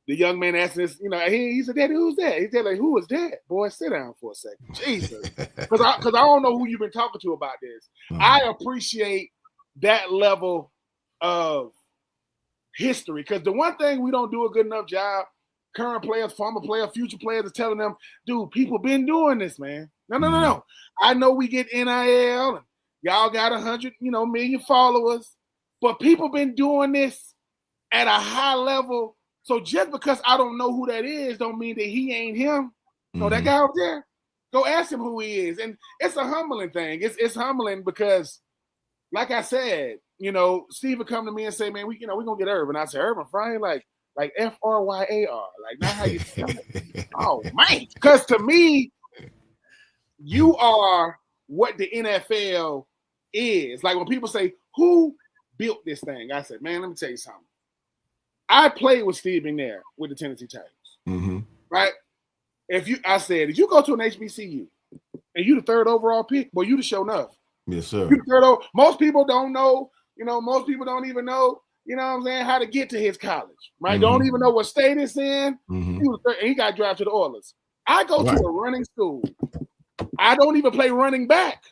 the young man asked this, he said, "Daddy, who's that?" He said, like, "Who is that?" Boy, sit down for a second. Jesus. Because I don't know who you've been talking to about this. I appreciate that level of history, because the one thing we don't do a good enough job, current players, former players, future players, is telling them, dude, people been doing this, man. No. I know we get NIL, and y'all got 100, million followers, but people been doing this at a high level. So just because I don't know who that is, don't mean that he ain't him. No, that guy up there, go ask him who he is. And it's a humbling thing. It's humbling because, like I said, Steve would come to me and say, "Man, we're gonna get Irving." I said, "Irving Fryer, like Fryer, like not how you spell it." Oh man, because to me, you are what the NFL is. Like when people say, "Who built this thing?" I said, "Man, let me tell you something. I played with Steve McNair with the Tennessee Titans, right? If you go to an HBCU and you the 3rd overall pick, well, you the show enough." Yes, sir. Most people don't know. Most people don't even know, what I'm saying, how to get to his college, right? Don't even know what state it's in. He got drafted to the Oilers. I go to a running school. I don't even play running back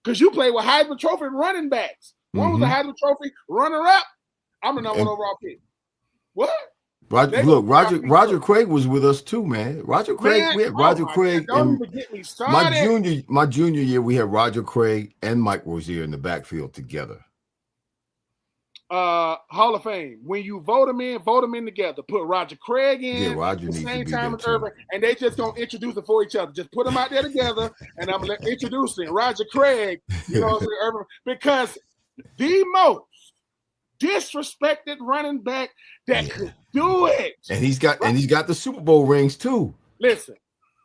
because you play with Heisman Trophy running backs. One was a Heisman Trophy runner-up. I'm the number 1 overall pick. What? Roger Craig was with us too, man. Roger Craig, we had Roger Craig. Don't even get me started. My junior year, we had Roger Craig and Mike Rozier in the backfield together. Hall of Fame. When you vote them in together. Put Roger Craig in. Yeah, Roger at the needs same to be time there as Irving, and they just gonna introduce it for each other. Just put them out there together, and I'm introducing Roger Craig. Irving, because the most disrespected running back that could do it. And he's got the Super Bowl rings too. Listen,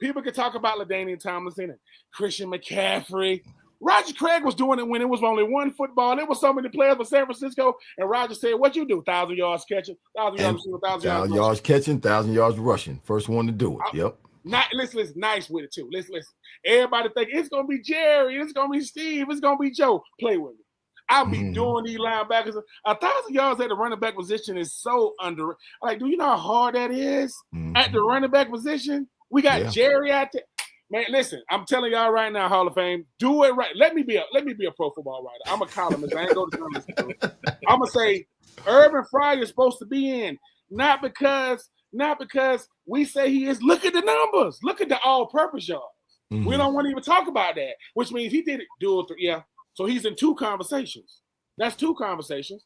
people can talk about LaDainian Tomlinson and Christian McCaffrey. Roger Craig was doing it when it was only one football. There was so many players for San Francisco, and Roger said, "What you do? 1,000 yards catching, 1,000 yards receiving, 1,000 yards catching, 1,000 yards rushing. First one to do it." Yep. Listen, nice with it too. Listen. Everybody think it's gonna be Jerry, it's gonna be Steve, it's gonna be Joe. Play with me. I'll be doing these linebackers. 1,000 yards at the running back position is so under. Like, do you know how hard that is at the running back position? We got Jerry out there. Man, listen, I'm telling y'all right now, Hall of Fame, do it right. Let me be a pro football writer. I'm a columnist. I ain't go to journalism school. I'm gonna say Irving Fryer is supposed to be in, not because we say he is. Look at the numbers. Look at the all-purpose yards. We don't want to even talk about that, which means he did it dual through. Yeah. So he's in 2 conversations. That's 2 conversations.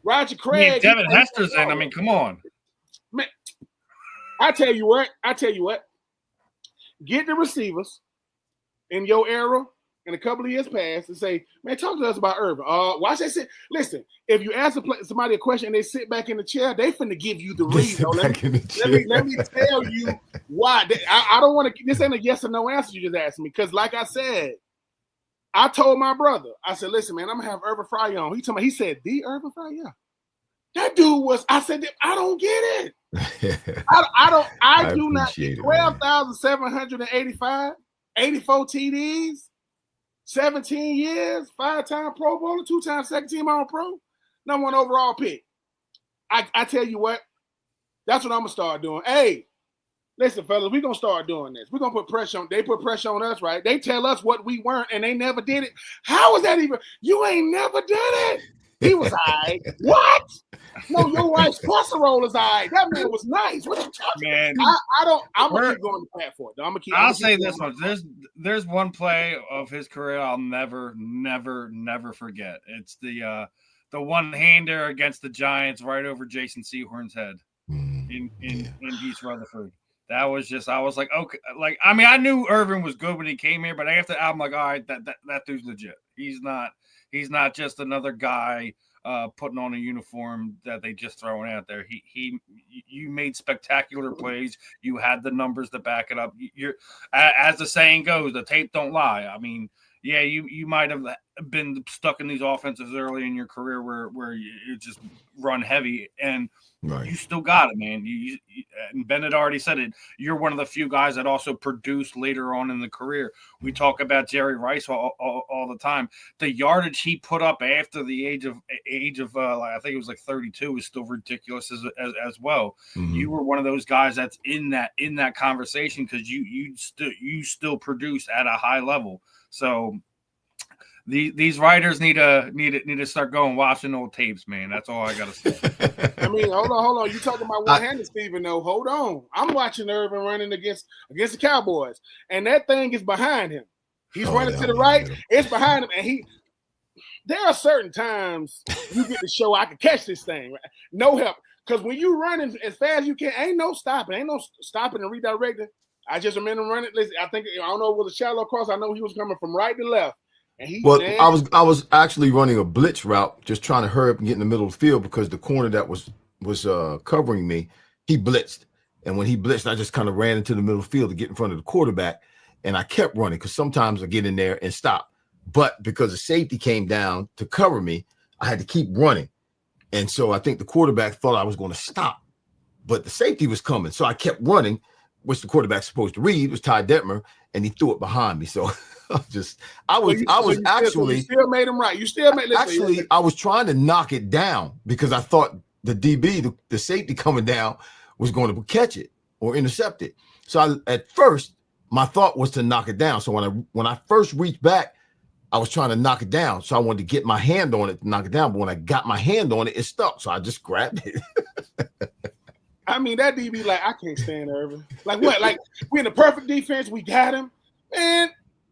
Roger Craig. Devin Hester's in. I mean, come on. Man, I tell you what. Get the receivers in your era in a couple of years past and say, "Man, talk to us about Irving." Watch that sit. Listen, if you ask somebody a question and they sit back in the chair, they finna give you the reason. Let me tell you why. I don't want to. This ain't a yes or no answer you just asked me, because, like I said, I told my brother, I said, "Listen, man, I'm gonna have Irving Fryer on." He said, "The Irving Fryer, yeah." That dude was. I said, "I don't get it. I do not. 12,785, 84 TDs, 17 years, 5-time Pro Bowler, 2-time second team All Pro, #1 overall pick. I tell you what, that's what I'm gonna start doing. Hey, listen, fellas, we're gonna start doing this. We're gonna put pressure on. They put pressure on us, right? They tell us what we weren't, and they never did it. How is that even? You ain't never did it. He was all right. What? No, your wife's casserole is all right. That man was nice. What you talking about? I don't. I'm gonna keep going to bat for it. I'll say this much. There's one play of his career I'll never forget. It's the one-hander against the Giants right over Jason Sehorn's head in East Rutherford. That was just, I was like, okay, like, I mean, I knew Irving was good when he came here, but after I'm like, all right, that dude's legit. He's not just another guy putting on a uniform that they just throwing out there. You made spectacular plays. You had the numbers to back it up. You're, as the saying goes, the tape don't lie. I mean, yeah, you might have been stuck in these offenses early in your career where you just run heavy, and you still got it, man. And Bennett already said it. You're one of the few guys that also produced later on in the career. We talk about Jerry Rice all the time. The yardage he put up after the age of I think it was like 32 is still ridiculous as well. Mm-hmm. You were one of those guys that's in that conversation because you still produce at a high level. So these writers need to start going watching old tapes, man. That's all I gotta say. I mean, hold on. You talking about one-handed Steven? No, hold on. I'm watching Irvin running against the Cowboys, and that thing is behind him. He's running to the right. It's behind him, and there are certain times you get to show I can catch this thing. Right? No help, because when you running as fast as you can, ain't no stopping and redirecting. I just remember running. Listen, I don't know if it was a shallow cross. I know he was coming from right to left. I was actually running a blitz route, just trying to hurry up and get in the middle of the field because the corner that was covering me, he blitzed. And when he blitzed, I just kind of ran into the middle of the field to get in front of the quarterback. And I kept running because sometimes I get in there and stop. But because the safety came down to cover me, I had to keep running. And so I think the quarterback thought I was going to stop, but the safety was coming. So I kept running, which the quarterback's supposed to read, was Ty Detmer, and he threw it behind me. So you still made him right. You still made I was trying to knock it down because I thought the DB, the safety coming down, was going to catch it or intercept it. So at first, my thought was to knock it down. So when I first reached back, I was trying to knock it down. So I wanted to get my hand on it to knock it down. But when I got my hand on it, it stuck. So I just grabbed it. I mean, that DB, like, I can't stand Irvin. Like, what? Like, we in the perfect defense. We got him. And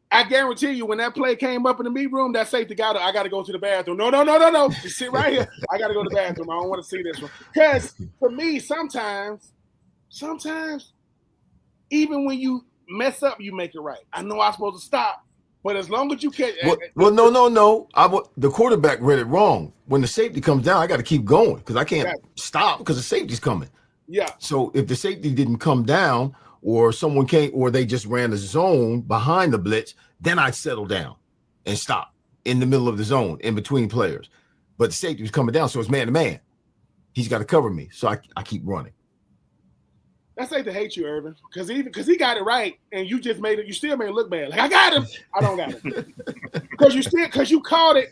I guarantee you, when that play came up in the meet room, that safety I got to go to the bathroom. No. Just sit right here. I got to go to the bathroom. I don't want to see this one. Because for me, sometimes, even when you mess up, you make it right. I know I'm supposed to stop. But as long as you catch – no. The quarterback read it wrong. When the safety comes down, I got to keep going because I can't stop because the safety's coming. Yeah. So if the safety didn't come down or someone came or they just ran a zone behind the blitz, then I'd settle down and stop in the middle of the zone in between players. But the safety was coming down, so it's man to man. He's got to cover me, so I keep running. That's like to hate you, Irvin, because he got it right, and you just made it. You still made it look bad. Like, I got him. I don't got him because you caught it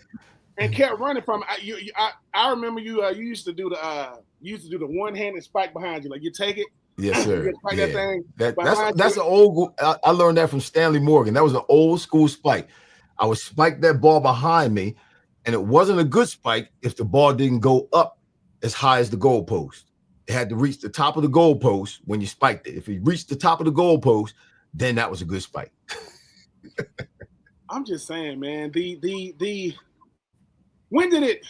and kept running from it. I remember you used to do the one-handed spike behind you. Like, you take it. Yes, sir. That thing. That's an old. I learned that from Stanley Morgan. That was an old school spike. I would spike that ball behind me, and it wasn't a good spike if the ball didn't go up as high as the goalpost. It had to reach the top of the goalpost when you spiked it. If it reached the top of the goalpost, then that was a good spike. I'm just saying, man. When did it?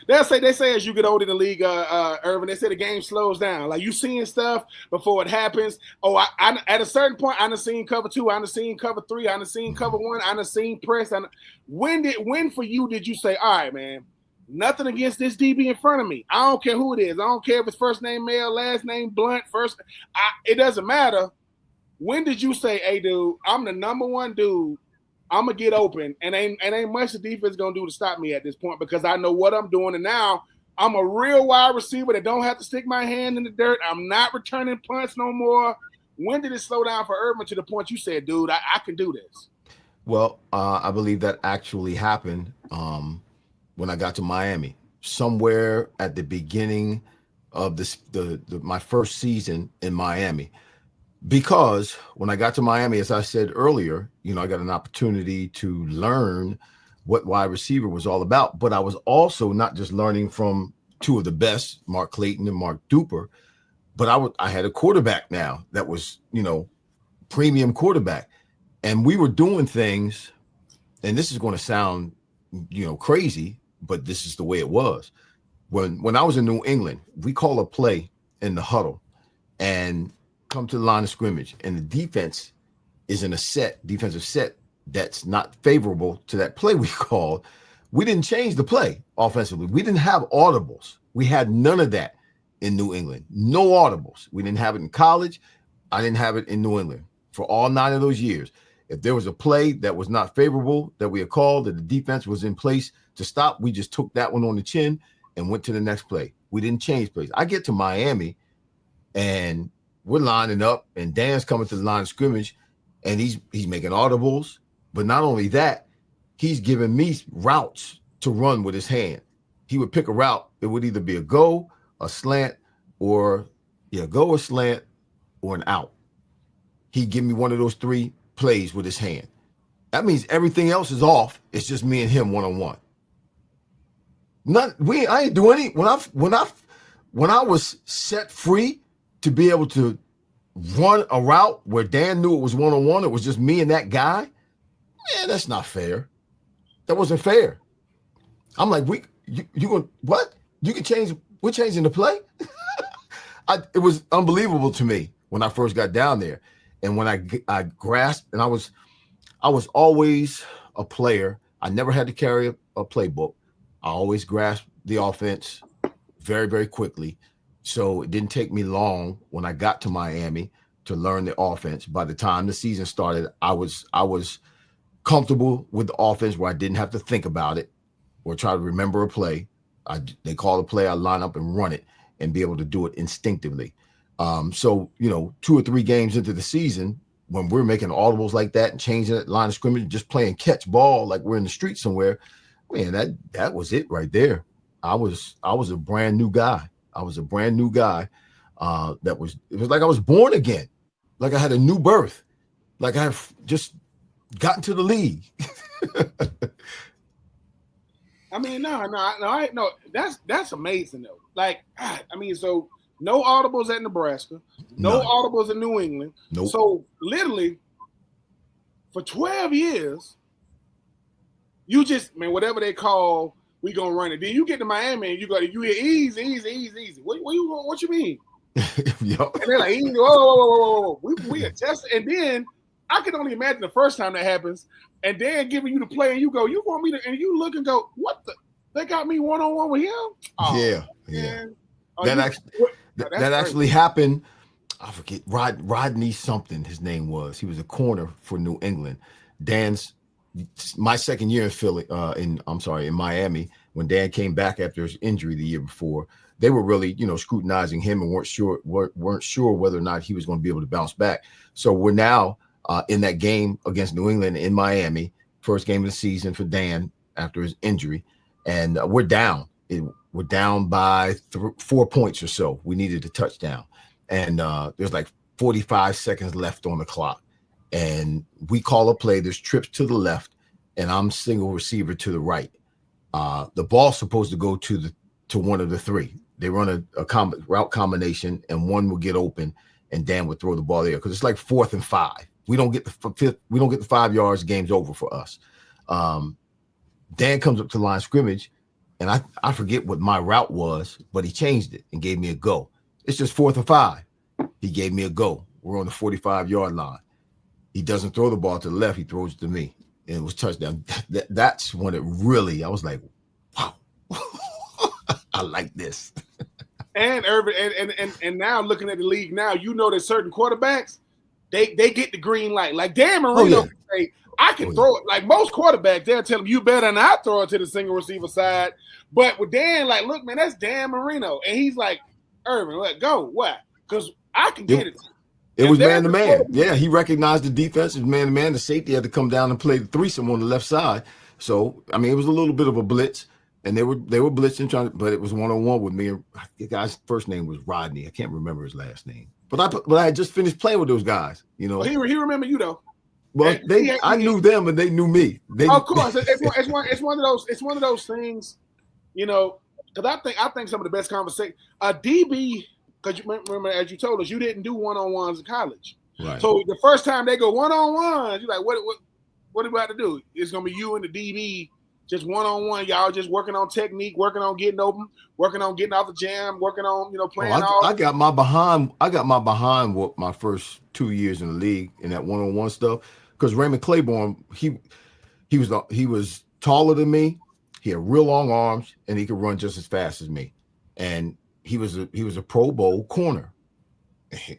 They say as you get older in the league, Irvin, they say the game slows down. Like, you seeing stuff before it happens. Oh, I at a certain point, I done seen cover 2, I done seen cover 3, I done seen cover 1, I done seen press. When for you did you say, all right, man, nothing against this DB in front of me. I don't care who it is. I don't care if it's first name Male, last name Blunt, it doesn't matter. When did you say, hey, dude, I'm the number one dude. I'm gonna get open, and ain't much the defense gonna do to stop me at this point because I know what I'm doing, and now I'm a real wide receiver that don't have to stick my hand in the dirt. I'm not returning punts no more. When did it slow down for Irvin to the point you said, dude, I can do this? Well, I believe that actually happened when I got to Miami. Somewhere at the beginning of my first season in Miami. Because when I got to Miami, as I said earlier, I got an opportunity to learn what wide receiver was all about. But I was also not just learning from two of the best, Mark Clayton and Mark Duper, but I had a quarterback now that was, premium quarterback. And we were doing things, and this is going to sound, crazy, but this is the way it was. When I was in New England, we call a play in the huddle and come to the line of scrimmage, and the defense is in a defensive set that's not favorable to that play we called. We didn't change the play offensively. We didn't have audibles. We had none of that in New England. No audibles. We didn't have it in college. I didn't have it in New England for all 9 of those years. If there was a play that was not favorable that we had called, that the defense was in place to stop, we just took that one on the chin and went to the next play. We didn't change plays. I get to Miami, and we're lining up, and Dan's coming to the line of scrimmage, and he's making audibles. But not only that, he's giving me routes to run with his hand. He would pick a route. It would either be a go, a slant, or slant, or an out. He'd give me one of those 3 plays with his hand. That means everything else is off. It's just me and him one-on-one. I ain't do any. When I was set free to be able to run a route where Dan knew it was one-on-one, it was just me and that guy. Man, that's not fair. That wasn't fair. I'm like, you going what? You can change. We're changing the play. It was unbelievable to me when I first got down there, and when I grasped, and I was always a player. I never had to carry a playbook. I always grasped the offense very, very quickly. So it didn't take me long when I got to Miami to learn the offense. By the time the season started, I was comfortable with the offense where I didn't have to think about it or try to remember a play. They call a play, I line up and run it and be able to do it instinctively. So 2 or 3 games into the season, when we're making audibles like that and changing it, line of scrimmage, just playing catch ball like we're in the street somewhere, man, that was it right there. I was a brand new guy. It was like I was born again, like I had a new birth, like I have just gotten to the league. I mean, no, that's amazing though. Like, so no audibles at Nebraska, no audibles in New England. Nope. So literally for 12 years, you just, whatever they call, we gonna run it. Then you get to Miami and you hear easy. What you mean? Yep. And they're like, easy, whoa. We adjust, and then I can only imagine the first time that happens, and then giving you the play, and you go, you want me to, and you look and go, what the? They got me one-on-one with him? Oh, yeah. That actually happened. I forget, Rodney something his name was. He was a corner for New England. My second year in Miami, when Dan came back after his injury the year before, they were really, scrutinizing him and weren't sure whether or not he was going to be able to bounce back. So we're now in that game against New England in Miami, first game of the season for Dan after his injury, and we're down. We're down by 4 points or so. We needed a touchdown, and there's like 45 seconds left on the clock. And we call a play. There's trips to the left, and I'm single receiver to the right. The ball's supposed to go to one of the 3. They run a route combination, and one will get open, and Dan would throw the ball there because it's like 4th and 5. We don't get the 5th. We don't get the 5 yards. Game's over for us. Dan comes up to line of scrimmage, and I forget what my route was, but he changed it and gave me a go. It's just 4th and 5. He gave me a go. We're on the 45-yard line. He doesn't throw the ball to the left. He throws it to me, and it was touchdown. That's when I was like, wow, I like this. And Irving, and now looking at the league now, that certain quarterbacks, they get the green light. Like Dan Marino can say, I can throw it. Like most quarterbacks, they'll tell him, you better not throw it to the single receiver side. But with Dan, like, look, man, that's Dan Marino. And he's like, Irving, let go. Why? Because I can get it. It was man to man. Yeah, he recognized the defense. It was man to man. The safety had to come down and play the threesome on the left side. So, it was a little bit of a blitz, and they were blitzing but it was 1-on-1 with me. The guy's first name was Rodney. I can't remember his last name, but I had just finished playing with those guys. You know, well, he remembered you though. Well, I knew them and they knew me. Of course, it's one of those things, you know, because I think some of the best conversation DB, because you remember as you told us you didn't do 1-on-1s in college. Right. So the first time they go 1-on-1s, you're like, what do we have to do? It's gonna be you and the DB just 1-on-1. Y'all just working on technique, working on getting open, working on getting off the jam, working on playing. I got my behind what my first 2 years in the league in that 1-on-1 stuff. Because Raymond Claiborne, he was taller than me. He had real long arms, and he could run just as fast as me. And he was a Pro Bowl corner.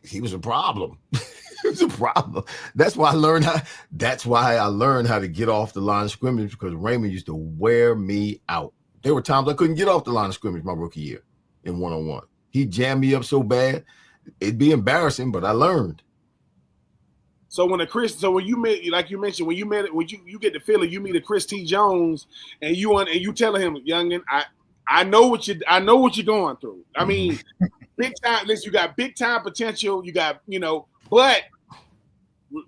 He was a problem. He was a problem. That's why I learned how to get off the line of scrimmage, because Raymond used to wear me out. There were times I couldn't get off the line of scrimmage my rookie year in 1-on-1. He jammed me up so bad, it'd be embarrassing, but I learned. So when you met, like you mentioned, when you get the feeling you meet a Chris T. Jones and you tell him, youngin, I know what you're going through. I mean, big time. Listen, you got big time potential. You got but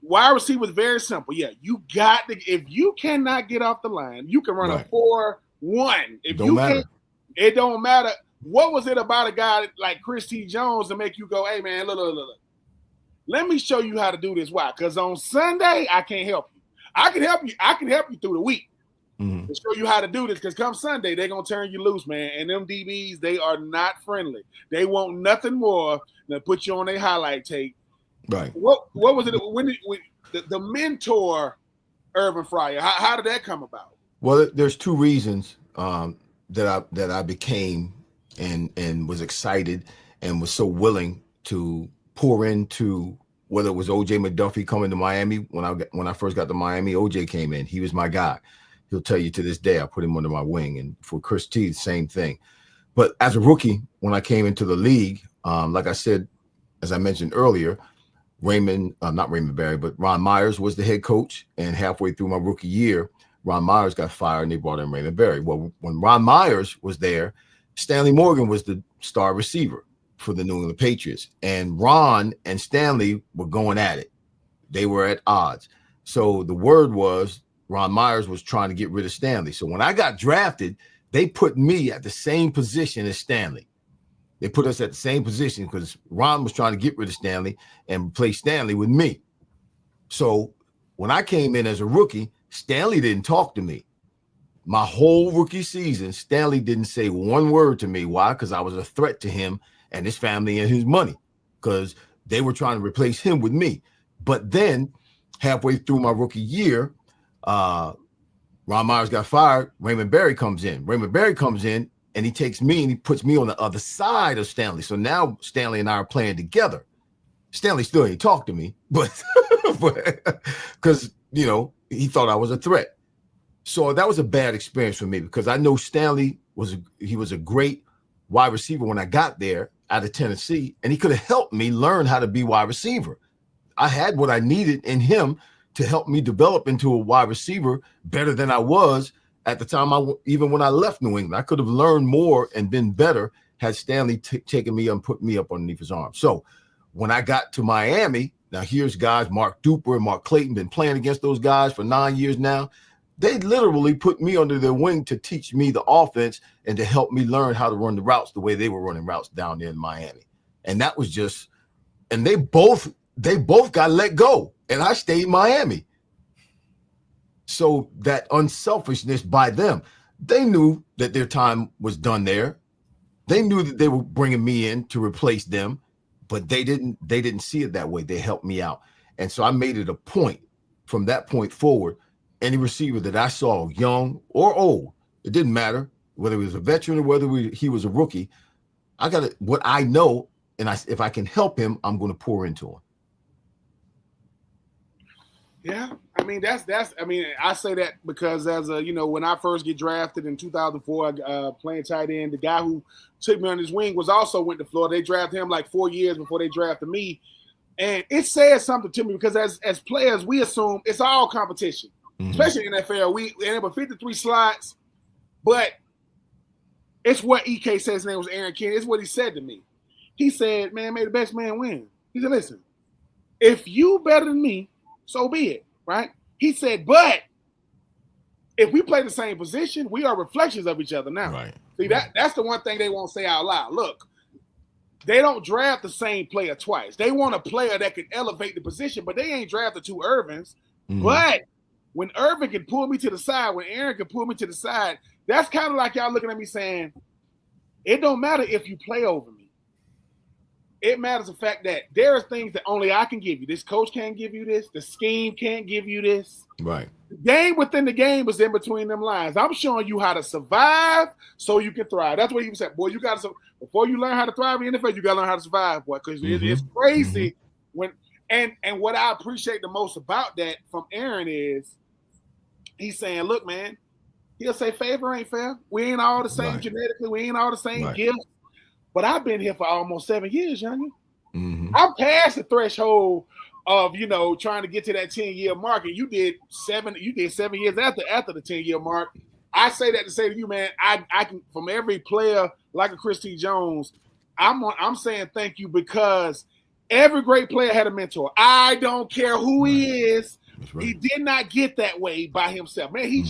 wide receiver was very simple. Yeah, you got to. If you cannot get off the line, you can run a 4-1. If you can't, it don't matter. What was it about a guy like Chris T. Jones to make you go, hey man, look. Let me show you how to do this. Why? Because on Sunday, I can't help you. I can help you through the week to show you how to do this. Because come Sunday, they're going to turn you loose, man. And them DBs, they are not friendly. They want nothing more than put you on their highlight tape. Right. What was it? When the mentor, Irving Fryer, how did that come about? Well, there's two reasons that I became and was excited and was so willing to pour into, whether it was OJ McDuffie coming to Miami. When I first got to Miami, OJ came in. He was my guy. He'll tell you to this day, I put him under my wing. And for Chris T, same thing. But as a rookie, when I came into the league, like I said, as I mentioned earlier, not Raymond Berry, but Ron Myers was the head coach. And halfway through my rookie year, Ron Myers got fired and they brought in Raymond Berry. Well, when Ron Myers was there, Stanley Morgan was the star receiver for the New England Patriots, and Ron and Stanley were going at it. They were at odds. So the word was Ron Myers was trying to get rid of Stanley. So when I got drafted, they put me at the same position as Stanley. They put us at the same position because Ron was trying to get rid of Stanley and replace Stanley with me. So when I came in as a rookie, Stanley didn't talk to me. My whole rookie season, Stanley didn't say one word to me. Why? Because I was a threat to him and his family and his money, because they were trying to replace him with me. But then halfway through my rookie year, Ron Myers got fired. Raymond Berry comes in. Raymond Berry comes in and he takes me and he puts me on the other side of Stanley. So now Stanley and I are playing together. Stanley still ain't talked to me, but because, he thought I was a threat. So that was a bad experience for me, because I know Stanley was a great wide receiver when I got there out of Tennessee, and he could have helped me learn how to be wide receiver. I had what I needed in him to help me develop into a wide receiver better than I was at the time. Even when I left New England, I could have learned more and been better had Stanley taken me and put me up underneath his arm. So when I got to Miami, now here's guys, Mark Duper and Mark Clayton, been playing against those guys for 9 years now. They literally put me under their wing to teach me the offense and to help me learn how to run the routes the way they were running routes down there in Miami. And that was just, and they both got let go, and I stayed in Miami. So that unselfishness by them, they knew that their time was done there. They knew that they were bringing me in to replace them, but they didn't see it that way. They helped me out. And so I made it a point from that point forward. Any receiver that I saw, young or old, it didn't matter whether he was a veteran or whether he was a rookie. I got what I know, and if I can help him, I'm going to pour into him. Yeah, I mean I say that because as when I first get drafted in 2004, playing tight end, the guy who took me on his wing went to Florida. They drafted him like 4 years before they drafted me, and it says something to me because as players we assume it's all competition. Especially in NFL, we end up with 53 slots, but It's what EK said his name was Aaron Kenny. It's what he said to me. He said, man, may the best man win. He said, listen, if you better than me, so be it, right? He said, but if we play the same position, we are reflections of each other now. Right. See, that's the one thing they won't say out loud. Look, they don't draft the same player twice. They want a player that can elevate the position, but they ain't drafted two Irvings. Mm-hmm. But when Irving can pull me to the side, when Aaron can pull me to the side, that's kind of like y'all looking at me saying, it don't matter if you play over me. It matters the fact that there are things that only I can give you. This coach can't give you this. The scheme can't give you this. Right. The game within the game is in between them lines. I'm showing you how to survive so you can thrive. That's what he said. Boy, you got to, before you learn how to thrive in the NFL, you got to learn how to survive, boy, because it's crazy. When and what I appreciate the most about that from Aaron is he's saying, look, man, he'll say favor ain't fair. We ain't all the same genetically. We ain't all the same gifts. But I've been here for almost 7 years, young. I'm past the threshold of, trying to get to that 10-year mark. And you did 7 years after the 10-year mark. I say that to say to you, man, I can, from every player like a Christy Jones, I'm saying thank you, because every great player had a mentor. I don't care who he is. Right. He did not get that way by himself. Man,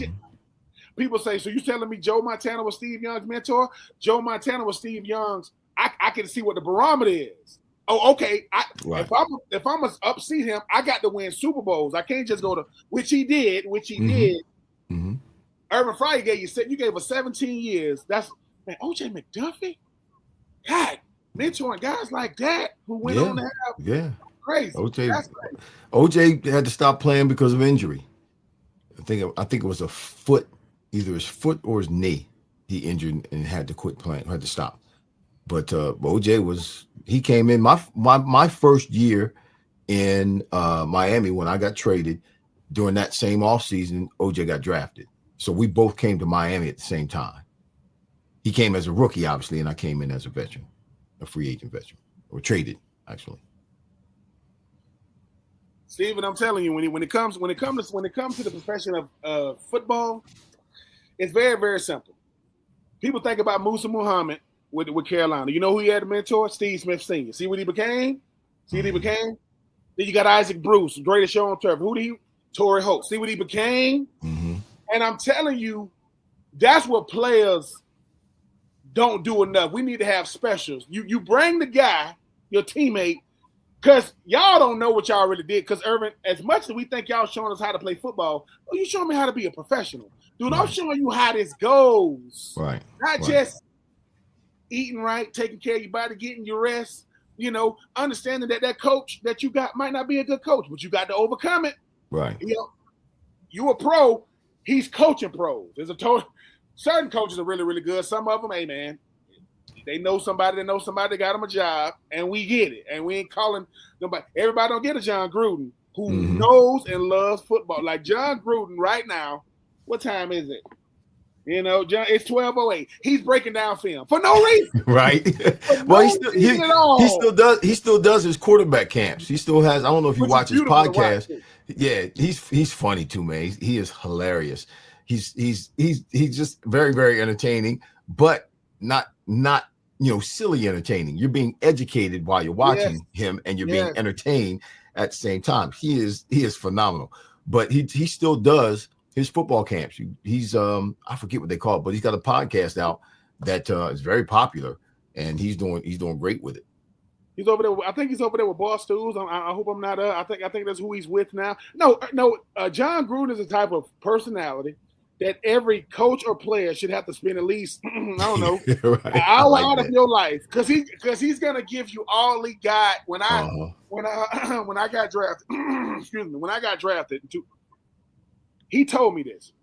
people say, so you telling me Joe Montana was Steve Young's mentor? Joe Montana was Steve Young's. I can see what the barometer is. Oh, okay. If I'm gonna upseat him, I got to win Super Bowls. I can't just go to which he did. Mm-hmm. Irving Fryer gave us 17 years. That's, man, OJ McDuffie. God, mentoring guys like that who went on to have crazy. OJ had to stop playing because of injury. I think it was a foot, either his foot or his knee. He injured and had to quit playing, had to stop. But OJ he came in my first year in Miami when I got traded. During that same offseason, OJ got drafted. So we both came to Miami at the same time. He came as a rookie, obviously, and I came in as a veteran, a free agent veteran, or traded, actually. Steven, I'm telling you, when it comes to the profession of football, it's very, very simple. People think about Musa Muhammad with Carolina. You know who he had a mentor? Steve Smith Sr. See what he became? Then you got Isaac Bruce, greatest show on turf. Torrey Holt. See what he became? Mm-hmm. And I'm telling you, that's what players don't do enough. We need to have specials. You bring the guy, your teammate, because y'all don't know what y'all really did. Because Irvin, as much as we think y'all showing us how to play football, you showing me how to be a professional. Dude, I'm showing you how this goes. Right. Not just eating right, taking care of your body, getting your rest, understanding that coach that you got might not be a good coach, but you got to overcome it. Right. You a pro, he's coaching pros. Certain coaches are really, really good. Some of them, hey, man, they know somebody that got them a job, and we get it. And we ain't calling nobody. Everybody don't get a John Gruden who knows and loves football. Like John Gruden right now, what time is it? John, it's 12:08. He's breaking down film for no reason. Right. Well, he still does his quarterback camps. He still has. I don't know if you watch his podcast. Yeah, he's funny too, man. He is hilarious. He's just very, very entertaining, but not silly entertaining. You're being educated while you're watching him, and you're being entertained at the same time. He is phenomenal. But he still does his football camps. He's I forget what they call it, but he's got a podcast out that is very popular, and he's doing great with it. He's over there. I think he's over there with Boss Stools. I hope I'm not. I think that's who he's with now. No. John Gruden is a type of personality that every coach or player should have to spend at least I don't know an hour out of your life, because he's gonna give you all he got. When I got drafted, excuse me, when I got drafted, he told me this.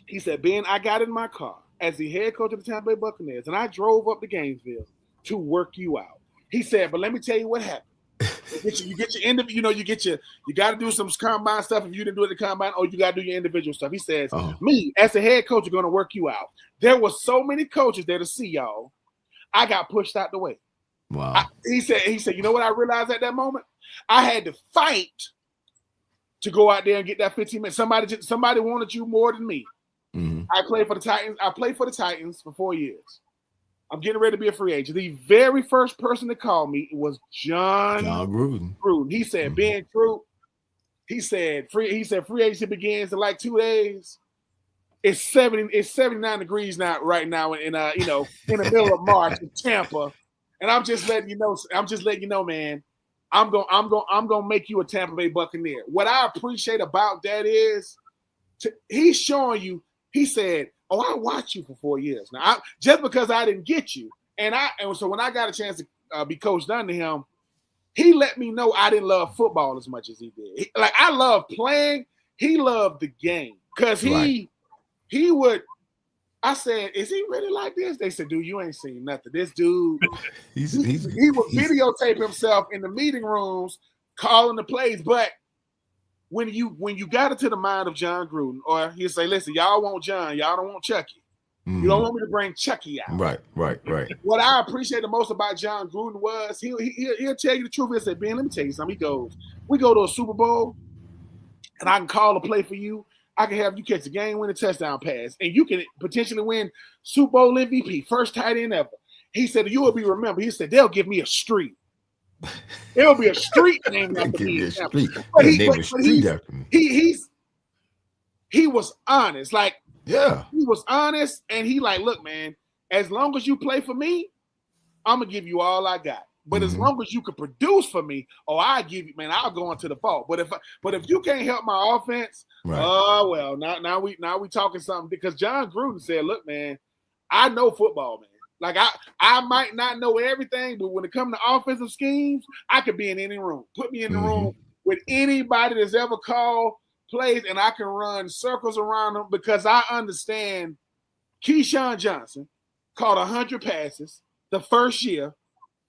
He said, Ben, I got in my car as the head coach of the Tampa Bay Buccaneers, and I drove up to Gainesville to work you out. He said, but let me tell you what happened. You get your individual, you got to do some combine stuff if you didn't do it at the combine, or you got to do your individual stuff. He says, me as a head coach are going to work you out. There were so many coaches there to see y'all. I got pushed out the way. Wow. He said, you know what I realized at that moment? I had to fight to go out there and get that 15 minutes. Somebody wanted you more than me. Mm-hmm. I played for the Titans. I played for the Titans for 4 years. I'm getting ready to be a free agent. The very first person to call me was John Gruden. He said, Ben Troupe, he said free agency begins in like 2 days. It's 79 degrees right now in the middle of March in Tampa. And I'm just letting you know, man, I'm gonna make you a Tampa Bay Buccaneer. What I appreciate about that is he's showing you, he said, oh, I watched you for 4 years. Now, just because I didn't get you, and so when I got a chance to be coached under him, he let me know I didn't love football as much as he did. I love playing. He loved the game because he would. I said, "Is he really like this?" They said, "Dude, you ain't seen nothing. This dude, he would videotape himself in the meeting rooms calling the plays, but." When you got into the mind of John Gruden, or he'll say, listen, y'all want John, y'all don't want Chucky. You don't want me to bring Chucky out. Right. What I appreciate the most about John Gruden was he'll tell you the truth. He'll say, Ben, let me tell you something. He goes, we go to a Super Bowl, and I can call a play for you. I can have you catch a game-winning touchdown pass, and you can potentially win Super Bowl MVP, first tight end ever. He said, you will be remembered. He said, they'll give me a street. It'll be a street named after me. But he was honest. He was honest, and he look, man, as long as you play for me, I'm gonna give you all I got. But as long as you can produce for me, I give you, man, I'll go into the fall. But if you can't help my offense, well, now we talking something, because John Gruden said, look, man, I know football, man. I might not know everything, but when it comes to offensive schemes, I could be in any room. Put me in the room with anybody that's ever called plays, and I can run circles around them, because I understand Keyshawn Johnson caught 100 passes the first year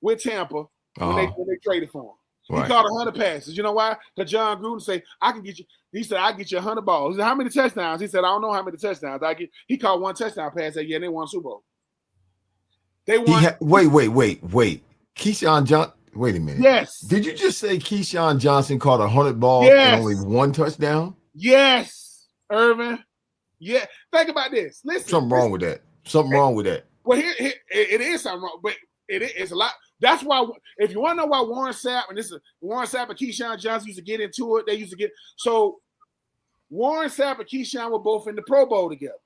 with Tampa when they traded for him. Right. He caught 100 passes. You know why? Because John Gruden said, I can get you. He said, I get you 100 balls. He said, how many touchdowns? He said, I don't know how many touchdowns. He caught 1 touchdown pass that year, and they won Super Bowl. They won. Wait. Keyshawn Johnson. Wait a minute. Yes. Did you just say Keyshawn Johnson caught 100 balls and only 1 touchdown? Yes, Irvin. Yeah. Think about this. Listen. Something wrong with that. Well, here it is something wrong, but it's a lot. That's why, if you want to know why Warren Sapp and Keyshawn Johnson used to get into it, so Warren Sapp and Keyshawn were both in the Pro Bowl together.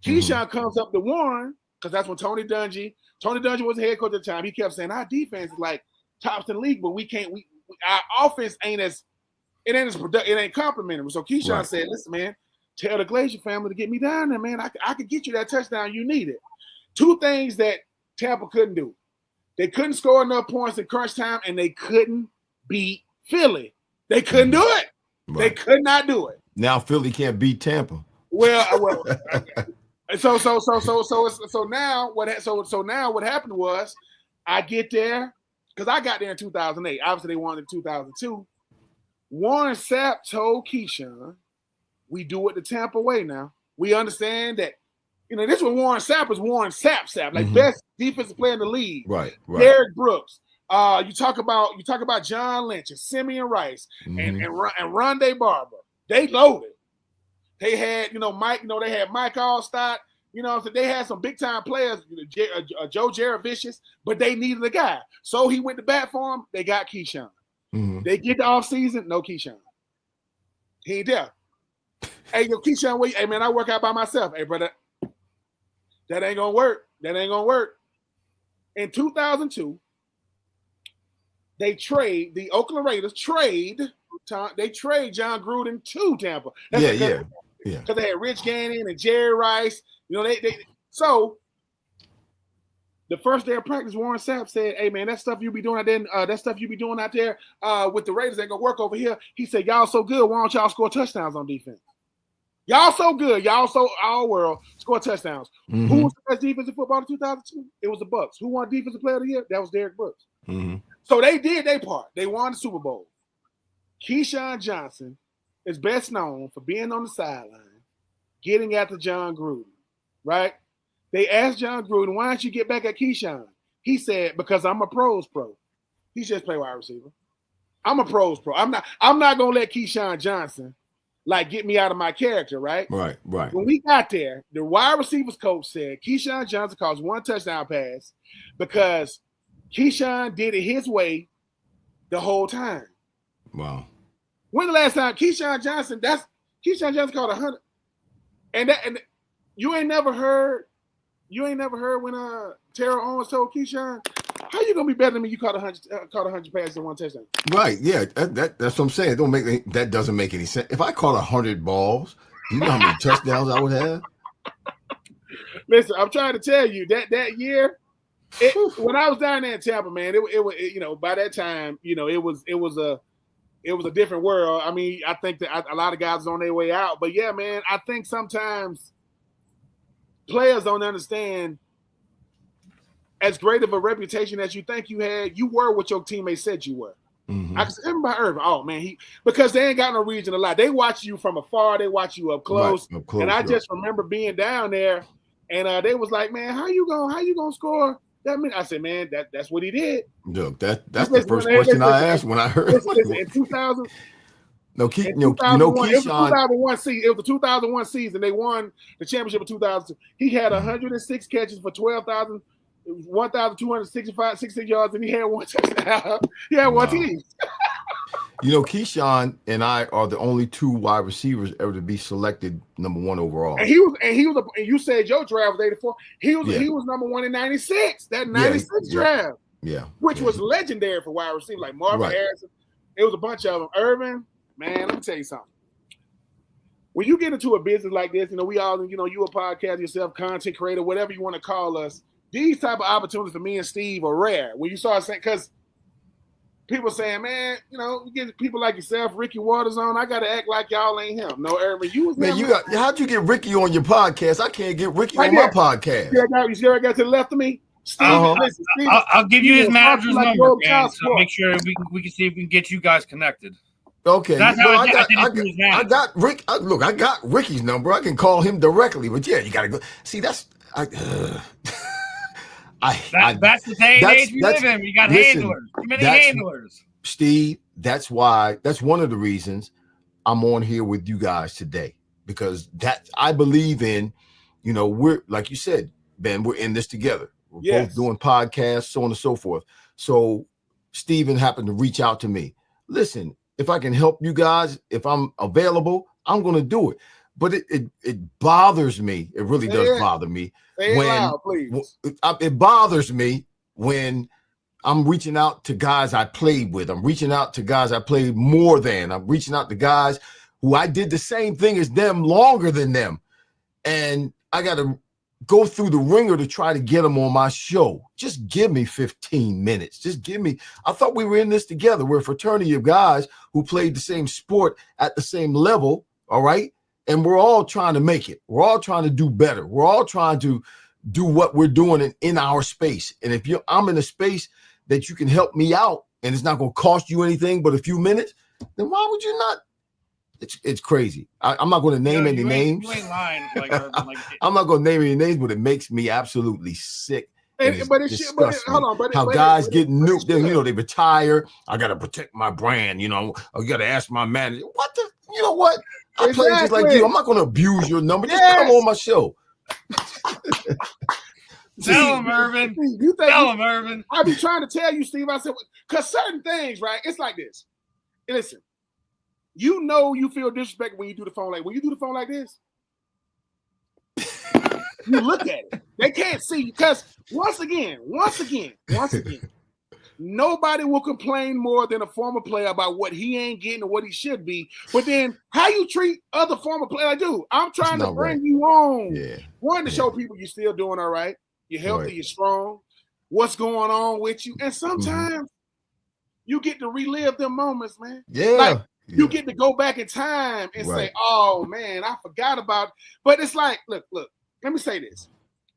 Keyshawn comes up to Warren, because that's when Tony Dungy was the head coach at the time. He kept saying, our defense is like tops in the league, but our offense ain't complimentary. So Keyshawn said, listen, man, tell the Glacier family to get me down there, man. I could get you that touchdown you needed. 2 things that Tampa couldn't do. They couldn't score enough points in crunch time, and they couldn't beat Philly. They couldn't do it. Right. They could not do it. Now Philly can't beat Tampa. Well, So now what happened was, I get there, because I got there in 2008. Obviously, they won in 2002. Warren Sapp told Keyshawn, we do it the Tampa way now. We understand that, this one Warren Sapp is Warren Sapp, best defensive player in the league. Right. Derek Brooks. You talk about John Lynch and Simeon Rice and Rondé Barber. They loaded. They had, Mike, they had Mike Allstott, so they had some big time players, Joe Jaravicious, but they needed a guy. So he went to bat for him. They got Keyshawn. They get the offseason, no Keyshawn. He ain't there. Hey, Keyshawn, hey, man, I work out by myself. Hey, brother, that ain't gonna work. In 2002, the Oakland Raiders trade John Gruden to Tampa. Because they had Rich Gannon and Jerry Rice. So the first day of practice, Warren Sapp said, hey, man, that stuff you be doing out there, with the Raiders ain't gonna work over here. He said, y'all so good, why don't y'all score touchdowns on defense? Y'all so good, y'all so all world, score touchdowns. Who was the best defensive football in 2002? It was the Bucs. Who won Defensive Player of the Year? That was Derek Brooks. So they did their part. They won the Super Bowl. Keyshawn Johnson is best known for being on the sideline, getting after John Gruden, right? They asked John Gruden, why don't you get back at Keyshawn? He said, because I'm a pros pro. He just play wide receiver. I'm a pros pro. I'm not gonna let Keyshawn Johnson like get me out of my character, right? Right. When we got there, the wide receivers coach said Keyshawn Johnson caused 1 touchdown pass because Keyshawn did it his way the whole time. Wow. When the last time Keyshawn Johnson caught 100, and you ain't never heard when Terrell Owens told Keyshawn, how you gonna be better than me? You caught 100 passes and 1 touchdown. Right. Yeah. That's what I'm saying. That doesn't make any sense. If I caught 100 balls, do you know how many touchdowns I would have? Listen, I'm trying to tell you that year, when I was down there in Tampa, man, it was by that time, it was a different world. I mean, I think that a lot of guys are on their way out, but yeah, man, I think sometimes players don't understand. As great of a reputation as you think you had, you were what your teammates said you were. Mm-hmm. I can say about Irving, oh man, because they ain't got no reason to lie. They watch you from afar, they watch you up close. Right, and I just remember being down there, and they was like, "Man, how you gonna score that many?" I said, "Man, that's what he did." Look, that's the first question I asked when I heard in 2000. No, Keyshawn. It was the 2001 season. It was the 2001 season. They won the championship in 2002. He had 106 catches for 1,266 yards, and he had 1 touchdown. He had 1 team. Keyshawn and I are the only 2 wide receivers ever to be selected number 1 overall. And he was. And you said your draft was 84. He was number 1 in 96. That 96 draft. Yeah. Which was legendary for wide receivers like Marvin Harrison. It was a bunch of them. Irving, man, let me tell you something. When you get into a business like this, we all, you a podcast yourself, content creator, whatever you want to call us. These type of opportunities for me and Steve are rare. When you start saying, because people saying, man, we get people like yourself, Ricky Waters on. I got to act like y'all ain't him. No, Irving, you was man. How'd you get Ricky on your podcast? I can't get Ricky on my podcast. You see I got to the left of me? Steve, listen, Steve, I'll give you his manager's number, man, so make sure we can see if we can get you guys connected. Okay, I got Rick. Look, I got Ricky's number. I can call him directly. But yeah, you got to go. See, that's that's the day and age we live in. You got handlers. Too many handlers. Steve, that's one of the reasons I'm on here with you guys today, because that I believe in, we're like you said, Ben, we're in this together. We're both doing podcasts, so on and so forth. So Steven happened to reach out to me. Listen, if I can help you guys, if I'm available, I'm going to do it. But it bothers me. It really does bother me. It bothers me when I'm reaching out to guys I played with. I'm reaching out to guys I played more than. I'm reaching out to guys who I did the same thing as them, longer than them. And I got to go through the ringer to try to get them on my show. Just give me 15 minutes. I thought we were in this together. We're a fraternity of guys who played the same sport at the same level. All right. And we're all trying to make it. We're all trying to do better. We're all trying to do what we're doing in our space. And if I'm in a space that you can help me out and it's not going to cost you anything but a few minutes, then why would you not? It's crazy. I'm not going to name any names. You ain't lying. I'm not going to name any names, but it makes me absolutely sick. How guys get nuked, they retire. I got to protect my brand. I got to ask my manager. What the? You know what? I play just like you. I'm not going to abuse your number. Just come on my show. Tell him, Irvin. Tell him, Irvin. I be trying to tell you, Steve. I said, because certain things, right? It's like this. Listen, you feel disrespected when you do the phone like this. You look at it. They can't see you because once again, nobody will complain more than a former player about what he ain't getting or what he should be. But then how you treat other former players, like, dude, I'm trying to bring you on. Yeah. One, to show people you're still doing all right. You're healthy, you're strong. What's going on with you? And sometimes you get to relive them moments, man. Yeah. You get to go back in time and say, oh, man, I forgot about it. But it's like, look, let me say this.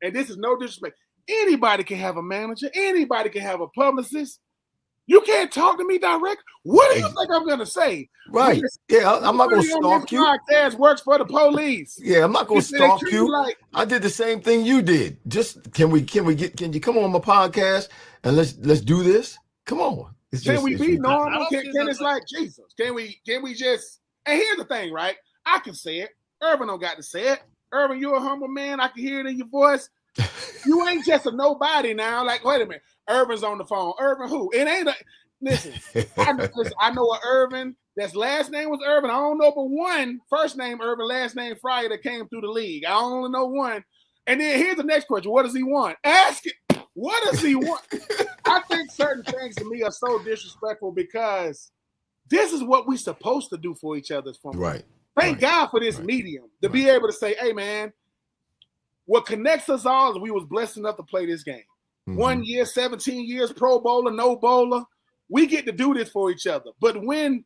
And this is no disrespect. Anybody can have a manager. Anybody can have a publicist. You can't talk to me direct. What do you think I'm going to say? Right. I'm not going to stalk you. Podcast works for the police. Yeah, I'm not going to stalk you. I did the same thing you did. Just can you come on my podcast and let's do this? Come on. Can we be normal? Can it's like Jesus? Can we just? And here's the thing, right? I can say it. Irving don't got to say it. Irving, you're a humble man. I can hear it in your voice. You ain't just a nobody now. Like, wait a minute. Irvin's on the phone. Irvin who? It ain't a listen. I know a Irvin that's last name was Irvin. I don't know but one first name Irvin, last name Fryer that came through the league. I only know one. And then here's the next question. What does he want? Ask it. What does he want? I think certain things to me are so disrespectful because this is what we're supposed to do for each other. Right. Thank God for this medium to be able to say, hey, man, what connects us all is we was blessed enough to play this game. 1 year, 17 years, Pro Bowler, no bowler. We get to do this for each other. But when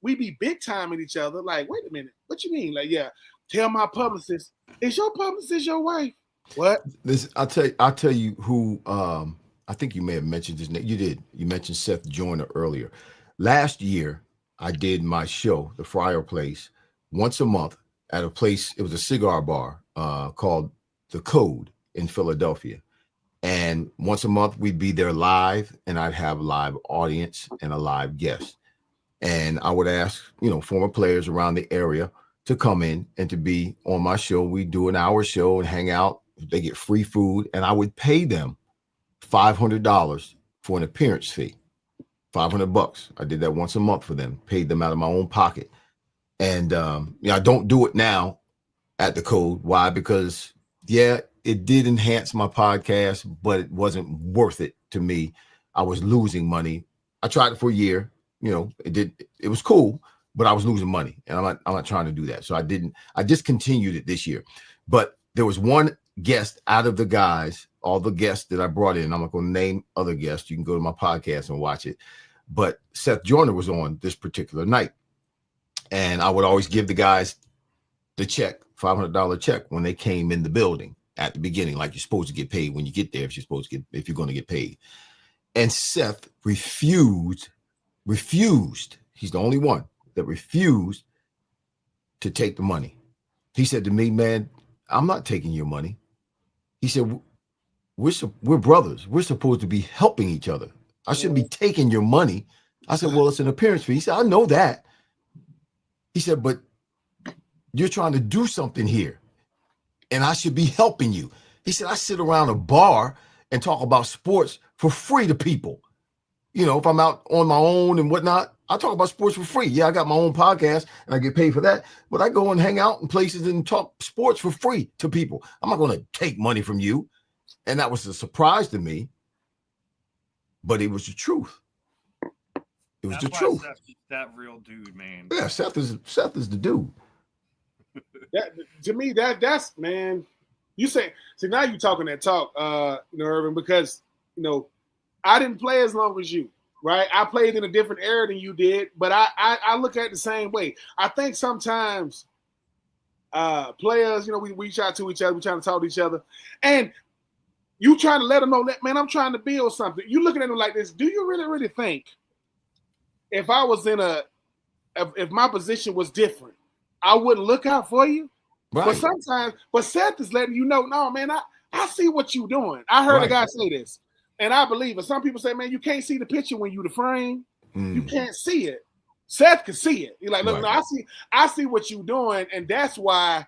we be big time at each other, like, wait a minute, what you mean? Like, yeah, tell my publicist, is your publicist your wife? What? I'll tell you who I think you may have mentioned his name. You did. You mentioned Seth Joyner earlier. Last year, I did my show, The Fryer Place, once a month at a place. It was a cigar bar called The Code in Philadelphia. And once a month, we'd be there live, and I'd have a live audience and a live guest. And I would ask, former players around the area to come in and to be on my show. We'd do an hour show and hang out. They get free food, and I would pay them $500 for an appearance fee. $500. I did that once a month for them, paid them out of my own pocket. And I don't do it now at The Code. Why? Because, it did enhance my podcast, but it wasn't worth it to me. I was losing money. I tried it for a year. It was cool, but I was losing money, and I'm not trying to do that. So I discontinued it this year. But there was one guest out of the guys, all the guests that I brought in. I'm not going to name other guests. You can go to my podcast and watch it. But Seth Joyner was on this particular night, and I would always give the guys the check, $500 check, when they came in the building at the beginning, like you're supposed to get paid when you get there, if you're going to get paid. And Seth refused. He's the only one that refused to take the money. He said to me, man, I'm not taking your money. He said, we're brothers. We're supposed to be helping each other. I shouldn't be taking your money. I said, well, it's an appearance fee. He said, I know that. He said, but you're trying to do something here, and I should be helping you. He said, I sit around a bar and talk about sports for free to people. If I'm out on my own and whatnot, I talk about sports for free. Yeah, I got my own podcast and I get paid for that, but I go and hang out in places and talk sports for free to people. I'm not going to take money from you. And that was a surprise to me, but it was the truth. It was the truth. Seth's that real dude, man. Yeah, Seth is the dude. To me, that's man. You say, see, now you talking that talk, Irvin, because I didn't play as long as you, right? I played in a different era than you did, but I look at it the same way. I think sometimes players, we reach out to each other, we're trying to talk to each other, and you trying to let them know that, man, I'm trying to build something. You looking at them like this. Do you really, really think if I was if my position was different, I wouldn't look out for you? Right. But Seth is letting you know, no, man, I see what you're doing. I heard a guy say this, and I believe it. Some people say, man, you can't see the picture when you the frame. You can't see it. Seth can see it. You're like, look, no, I see what you're doing, and that's why.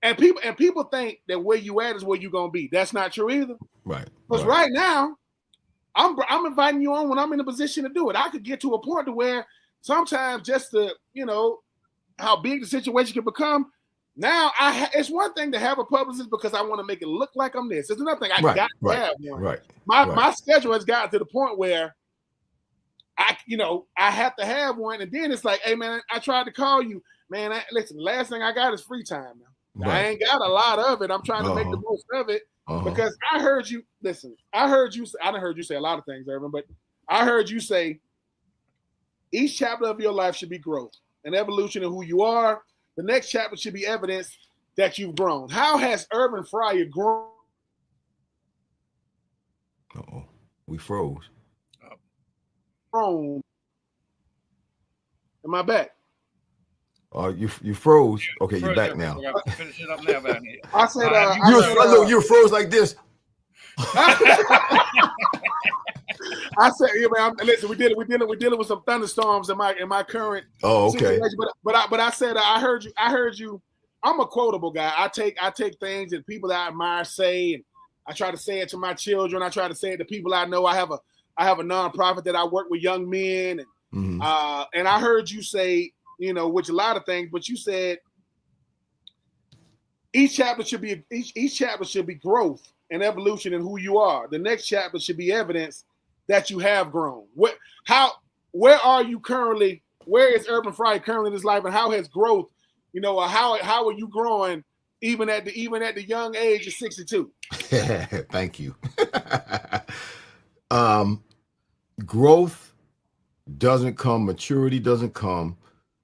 And people think that where you at is where you're gonna be. That's not true either. Right. Because right now, I'm inviting you on when I'm in a position to do it. I could get to a point to where sometimes just to, how big the situation can become. Now it's one thing to have a publicist because I want to make it look like I'm this. It's another thing I got to have one. Right. My schedule has gotten to the point where I have to have one, and then it's like, hey man, I tried to call you, man. Listen, the last thing I got is free time now. Right. I ain't got a lot of it. I'm trying to make the most of it because I heard you. Listen, I done heard you say a lot of things, Irvin, but I heard you say each chapter of your life should be growth, an evolution of who you are. The next chapter should be evidence that you've grown. How has Irving Fryer grown? We froze. Grown. Am I back? You froze. Okay, you're back now. Finish it up now, man. I said you froze like this. I said, yeah, man. Listen, we're dealing with some thunderstorms in my current situation. But I said, I heard you. I'm a quotable guy. I take things that people that I admire say, and I try to say it to my children. I try to say it to people I know. I have a nonprofit that I work with young men, and and I heard you say, which a lot of things, but you said each chapter should be growth and evolution in who you are. The next chapter should be evidence that you have grown. Where are you currently? Where is Irving Fryer currently in his life, and how has growth? How are you growing even at the young age of 62? Thank you. Growth doesn't come, maturity doesn't come,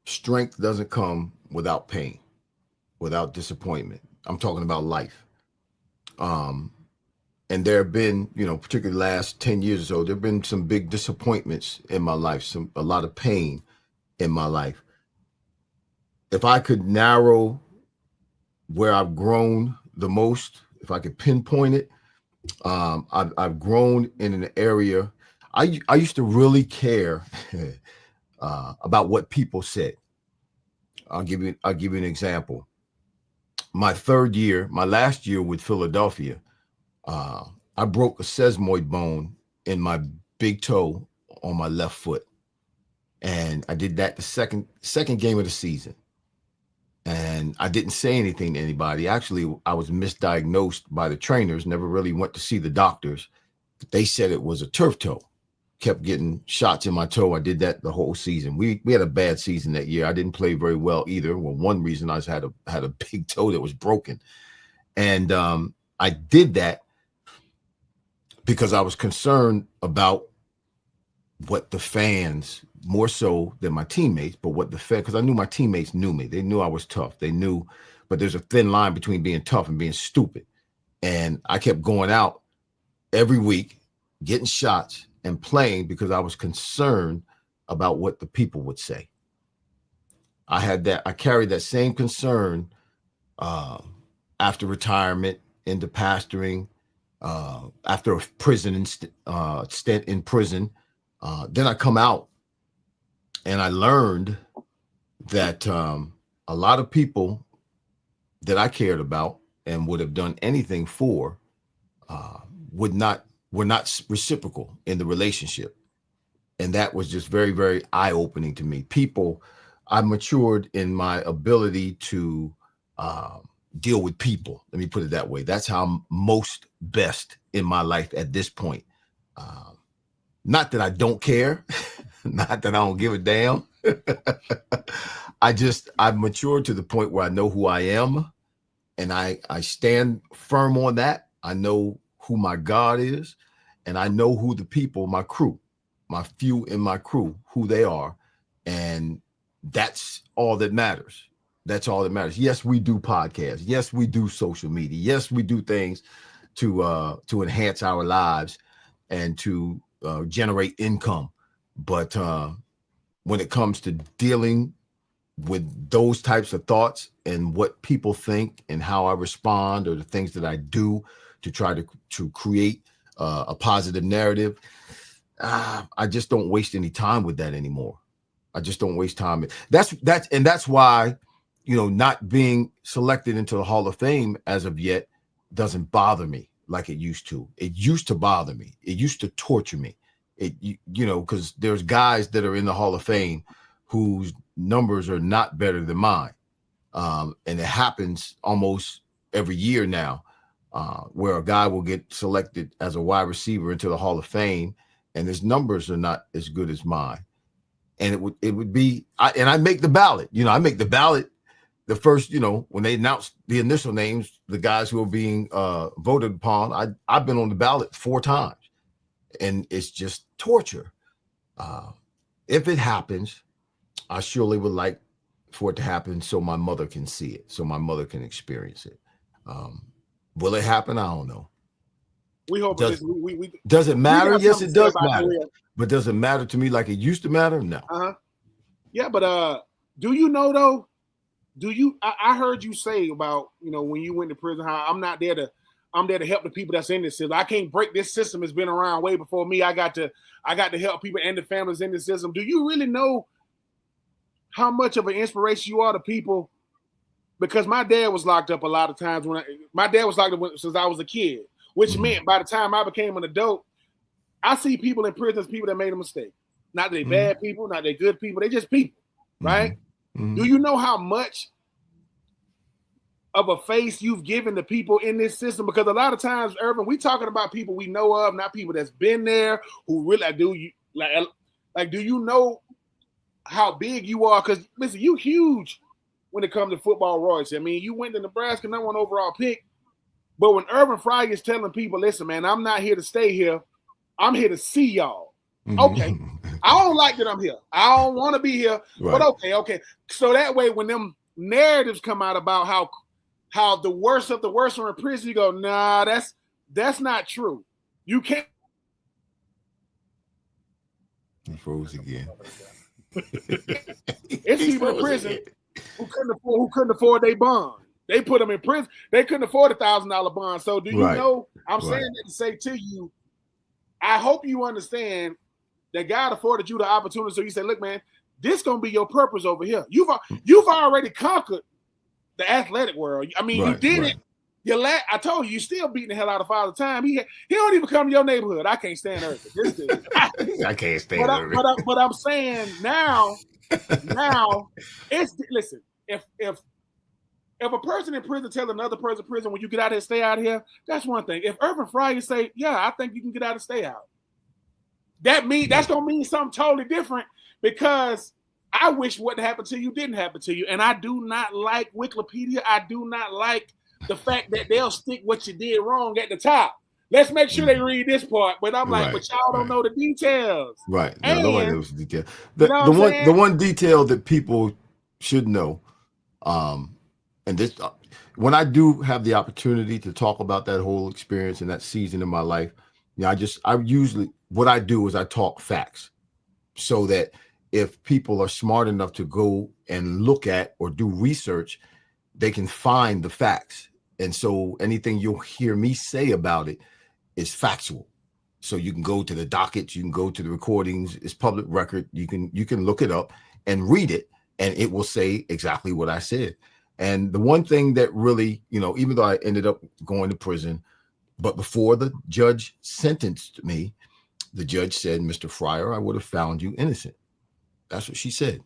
strength doesn't come without pain, without disappointment. I'm talking about life. And there have been, particularly the last 10 years or so, there have been some big disappointments in my life, a lot of pain in my life. If I could narrow where I've grown the most, if I could pinpoint it, I've grown in an area. I used to really care about what people said. I'll give you an example. My last year with Philadelphia, I broke a sesamoid bone in my big toe on my left foot, and I did that the second game of the season. And I didn't say anything to anybody. Actually, I was misdiagnosed by the trainers, never really went to see the doctors. They said it was a turf toe. Kept getting shots in my toe. I did that the whole season. We had a bad season that year. I didn't play very well either. Well, one reason I had a big toe that was broken. And I did that because I was concerned about what the fans, more so than my teammates, but what the fans, because I knew my teammates knew me. They knew I was tough. They knew, but there's a thin line between being tough and being stupid. And I kept going out every week, getting shots and playing because I was concerned about what the people would say. I carried that same concern after retirement, into pastoring, after a prison stint in prison. Then I come out and I learned that a lot of people that I cared about and would have done anything for were not reciprocal in the relationship. And that was just very, very eye-opening to me. I matured in my ability to deal with people. Let me put it that way. That's how I'm most best in my life at this point. Not that I don't care, not that I don't give a damn. I've matured to the point where I know who I am, and I stand firm on that. I know who my God is, and I know who the people, my crew, my few in my crew, who they are. And that's all that matters. That's all that matters. Yes, we do podcasts. Yes, we do social media. Yes, we do things to enhance our lives and to generate income. But when it comes to dealing with those types of thoughts and what people think and how I respond, or the things that I do to try to create a positive narrative, I just don't waste any time with that anymore. I just don't waste time. That's why, not being selected into the Hall of Fame as of yet doesn't bother me like it used to. It used to bother me. It used to torture me. Because there's guys that are in the Hall of Fame whose numbers are not better than mine. And it happens almost every year now, where a guy will get selected as a wide receiver into the Hall of Fame and his numbers are not as good as mine. And it would be, I make the ballot. I make the ballot the first, when they announce the initial names, the guys who are being voted upon. I've been on the ballot 4 times, and it's just torture. If it happens, I surely would like for it to happen so my mother can see it, so my mother can experience it. Will it happen? I don't know. We hope does it matter? Yes, it does matter. But does it matter to me like it used to matter? No. Yeah, but do you know though? I heard you say about when you went to prison how I'm not there I'm there to help the people that's in this system. I can't break this system. It's been around way before me. I got to help people and the families in the system. Do you really know how much of an inspiration you are to people? Because my dad was locked up a lot of times my dad was locked up since I was a kid, which meant by the time I became an adult, I see people in prison as people that made a mistake. Not that they bad people, not they good people. They just people, right? Do you know how much of a face you've given to people in this system? Because a lot of times, Irvin, we talking about people we know of, not people that's been there who really do you know how big you are? Because listen, you huge when it comes to football royalty. I mean, you went to Nebraska, number 1 overall pick. But when Irving Fryer is telling people, listen, man, I'm not here to stay here. I'm here to see y'all. Okay. I don't like that I'm here. I don't want to be here. Right. But okay. So that way, when them narratives come out about how the worst of the worst are in prison, you go, nah, that's not true. You can't. He froze again. It's people in prison who couldn't afford their bond. They put them in prison. They couldn't afford $1,000 bond. So do you know? I'm saying that to say to you, I hope you understand that God afforded you the opportunity. So you say, look, man, this gonna be your purpose over here. You've already conquered the athletic world. I mean, you did it. I told you still beating the hell out of Father Time. He don't even come to your neighborhood. I can't stand Irving. This dude. I can't stand Irving. But I'm saying now it's listen. If a person in prison tell another person in prison when you get out here, stay out here, that's one thing. If Irving Fryer say, yeah, I think you can get out and stay out, that's gonna mean something totally different, because I wish what happened to you didn't happen to you. And I do not like Wikipedia. I do not like the fact that they'll stick what you did wrong at the top. Let's make sure they read this part. But I'm like, but y'all don't know the details. Right. No, nobody knows the details. The one detail that people should know, and this, when I do have the opportunity to talk about that whole experience and that season in my life, I usually, what I do is I talk facts, so that if people are smart enough to go and look at or do research, they can find the facts. And so anything you'll hear me say about it is factual. So you can go to the dockets, you can go to the recordings, it's public record. You can look it up and read it, and it will say exactly what I said. And the one thing that really, even though I ended up going to prison, but before the judge sentenced me, the judge said, Mr. Fryer, I would have found you innocent. That's what she said.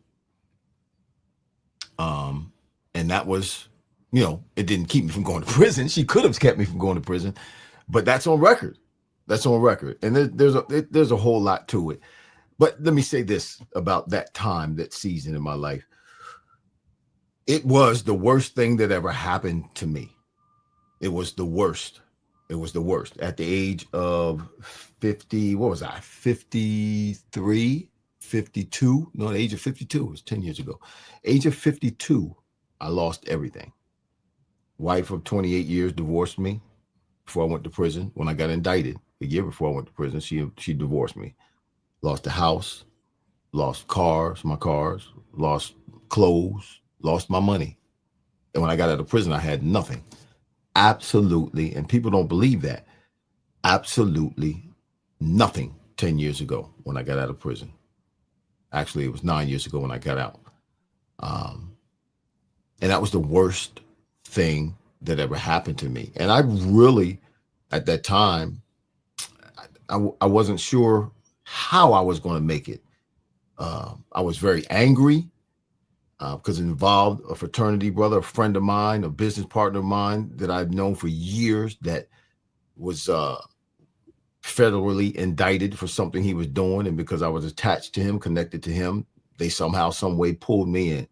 And that was, it didn't keep me from going to prison. She could have kept me from going to prison, but that's on record. That's on record. And there's a whole lot to it. But let me say this about that time, that season in my life. It was the worst thing that ever happened to me. It was the worst. It was the worst. At the age of 50, what was I? 53, 52? No, the age of 52 was 10 years ago. Age of 52, I lost everything. Wife of 28 years divorced me before I went to prison. When I got indicted, a year before I went to prison, she divorced me. Lost the house, lost my cars, lost clothes, lost my money. And when I got out of prison, I had nothing. Absolutely, and people don't believe that, absolutely nothing 10 years ago when I got out of prison. Actually, it was 9 years ago when I got out. And that was the worst thing that ever happened to me. And I really, at that time, I wasn't sure how I was going to make it. I was very angry because it involved a fraternity brother, a friend of mine, a business partner of mine that I've known for years, that was federally indicted for something he was doing. And because I was attached to him, connected to him, they somehow, some way pulled me in.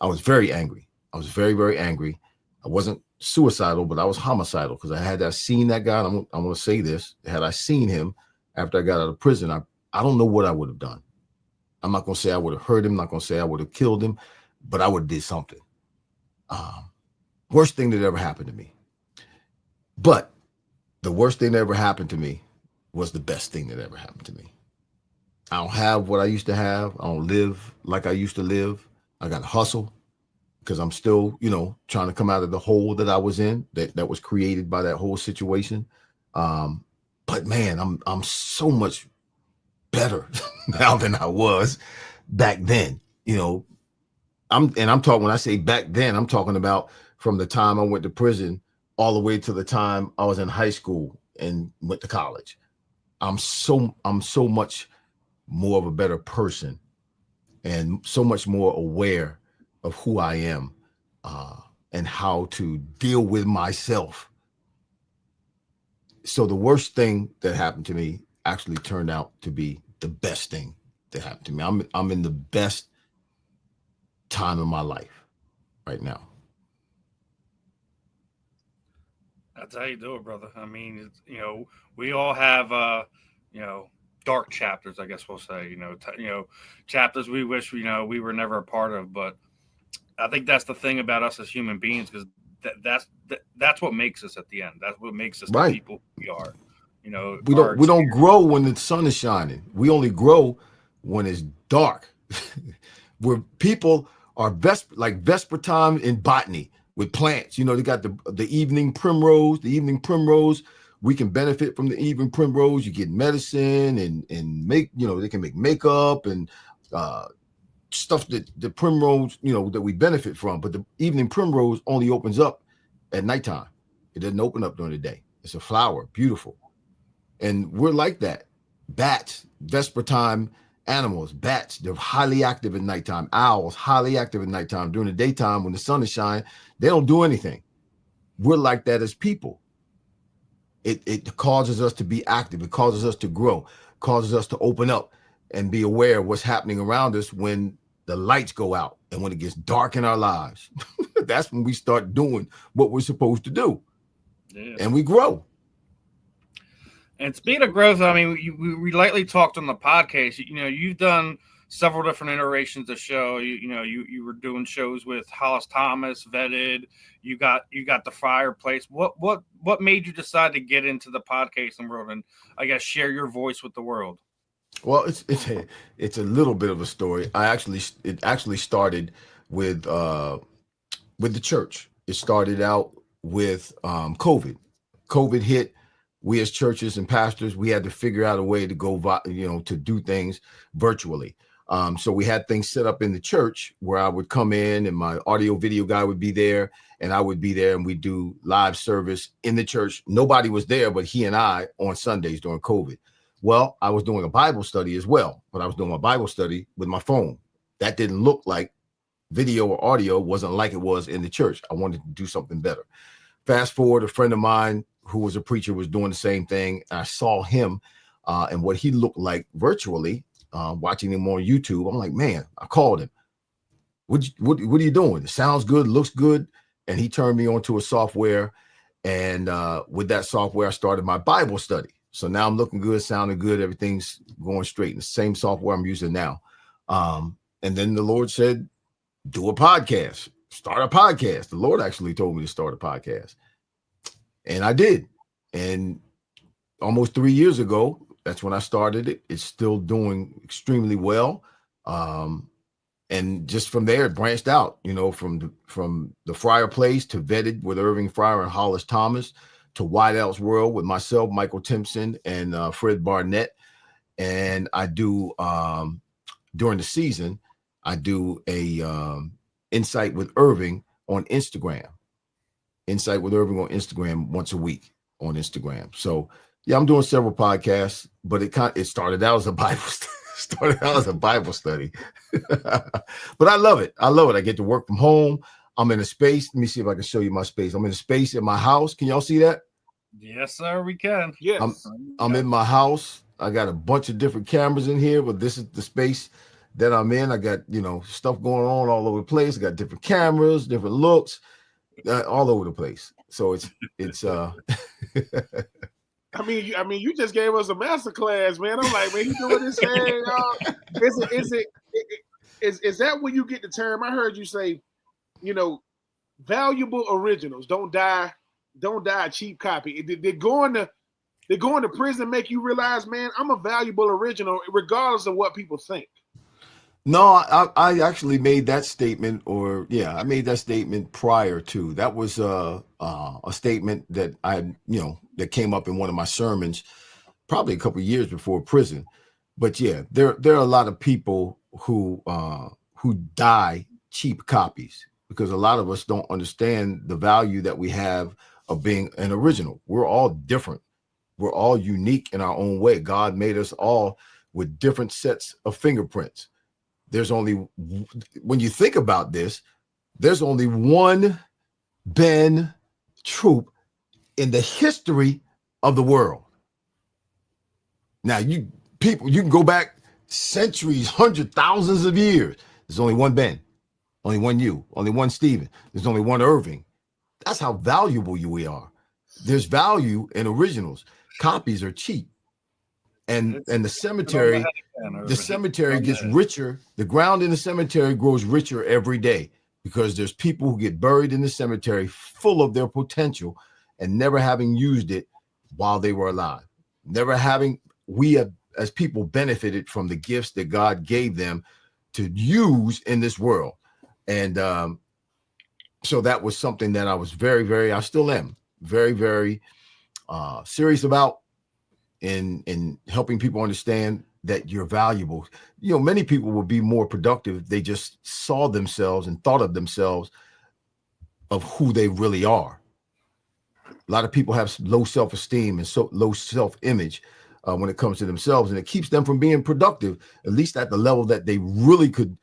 I was very angry. I was very, very angry. I wasn't suicidal, but I was homicidal, because I seen that guy. I'm going to say this. Had I seen him after I got out of prison, I don't know what I would have done. I'm not going to say I would have hurt him. I'm not going to say I would have killed him, but I would have did something. Worst thing that ever happened to me. But the worst thing that ever happened to me was the best thing that ever happened to me. I don't have what I used to have. I don't live like I used to live. I got to hustle, because I'm still, trying to come out of the hole that I was in, that was created by that whole situation. But man, I'm so much better now than I was back then. I'm talking, when I say back then, I'm talking about from the time I went to prison all the way to the time I was in high school and went to college. I'm so much more of a better person and so much more aware of who I am and how to deal with myself. So the worst thing that happened to me actually turned out to be the best thing that happened to me. I'm in the best time of my life right now. That's how you do it, brother. I mean, we all have, dark chapters, I guess we'll say, chapters we wish, we were never a part of. But I think that's the thing about us as human beings, because that's what makes us at the end. That's what makes us the people we are. We don't grow when the sun is shining. We only grow when it's dark. Where people are like Vesper time in botany with plants. They got the evening primrose. The evening primrose, we can benefit from the evening primrose. You get medicine and make, they can make makeup and stuff that the primrose, that we benefit from. But the evening primrose only opens up at nighttime. It doesn't open up during the day. It's a flower, beautiful. And we're like that. Bats, Vesper time animals, bats, they're highly active at nighttime. Owls, highly active at nighttime. During the daytime, when the sun is shining, they don't do anything. We're like that as people. It causes us to be active. It causes us to grow, causes us to open up and be aware of what's happening around us when the lights go out and when it gets dark in our lives. That's when we start doing what we're supposed to do. Yeah. And we grow. And speaking of growth, I mean, we lightly talked on the podcast. You've done several different iterations of show. You were doing shows with Hollis Thomas, Vetted. You got the Fireplace. What made you decide to get into the podcasting world and, I guess, share your voice with the world? Well, it's a little bit of a story. It actually started with the church. It started out with COVID. COVID hit. We as churches and pastors, we had to figure out a way to go, to do things virtually. So we had things set up in the church where I would come in and my audio video guy would be there and I would be there and we'd do live service in the church. Nobody was there but he and I on Sundays during COVID. Well, I was doing a Bible study as well, but I was doing my Bible study with my phone. That didn't look like video or audio, wasn't like it was in the church. I wanted to do something better. Fast forward, a friend of mine who was a preacher was doing the same thing. I saw him and what he looked like virtually, watching him on YouTube. I'm like, man, I called him. What are you doing? It sounds good, looks good. And he turned me onto a software. And with that software, I started my Bible study. So now I'm looking good, sounding good. Everything's going straight in the same software I'm using now. And then the Lord said, do a podcast, start a podcast. The Lord actually told me to start a podcast. And I did. And almost 3 years ago, that's when I started it. It's still doing extremely well. And just from there, it branched out, from the Fryer Place to Vetted with Irving Fryer and Hollis Thomas to White Out's World with myself, Michael Timpson, and Fred Barnett. And I do, during the season, I do a Insight with Irving on Instagram. Insight with Irving on Instagram once a week on Instagram. So yeah, I'm doing several podcasts, but it started out as a Bible study. But I love it. I get to work from home. I'm in a space. Let me see if I can show you my space. I'm in a space in my house. Can y'all see that? Yes, sir, we can. Yes. I'm in my house. I got a bunch of different cameras in here, but this is the space that I'm in. I got, stuff going on all over the place. I got different cameras, different looks, all over the place. So it's I mean, you just gave us a master class, man. I'm like, man, you doing this thing? Is that where you get the term? I heard you say, valuable originals don't die a cheap copy. They're going to prison make you realize, man, I'm a valuable original, regardless of what people think. No, I actually made that statement, I made that statement prior to. That was a statement that that came up in one of my sermons, probably a couple of years before prison. But yeah, there are a lot of people who die cheap copies because a lot of us don't understand the value that we have of being an original. We're all different. We're all unique in our own way. God made us all with different sets of fingerprints. There's only, when you think about this, there's only one Ben Troupe in the history of the world. Now, you can go back centuries, hundreds, thousands of years. There's only one Ben, only one you, only one Stephen. There's only one Irving. That's how valuable we are. There's value in originals. Copies are cheap. And the cemetery gets richer. The ground in the cemetery grows richer every day because there's people who get buried in the cemetery full of their potential and never having used it while they were alive. We as people benefited from the gifts that God gave them to use in this world. And so that was something that I was I still am very, very serious about. In helping people understand that you're valuable. Many people will be more productive if they just saw themselves and thought of themselves of who they really are. A lot of people have low self-esteem and so low self-image when it comes to themselves, and it keeps them from being productive, at least at the level that they really could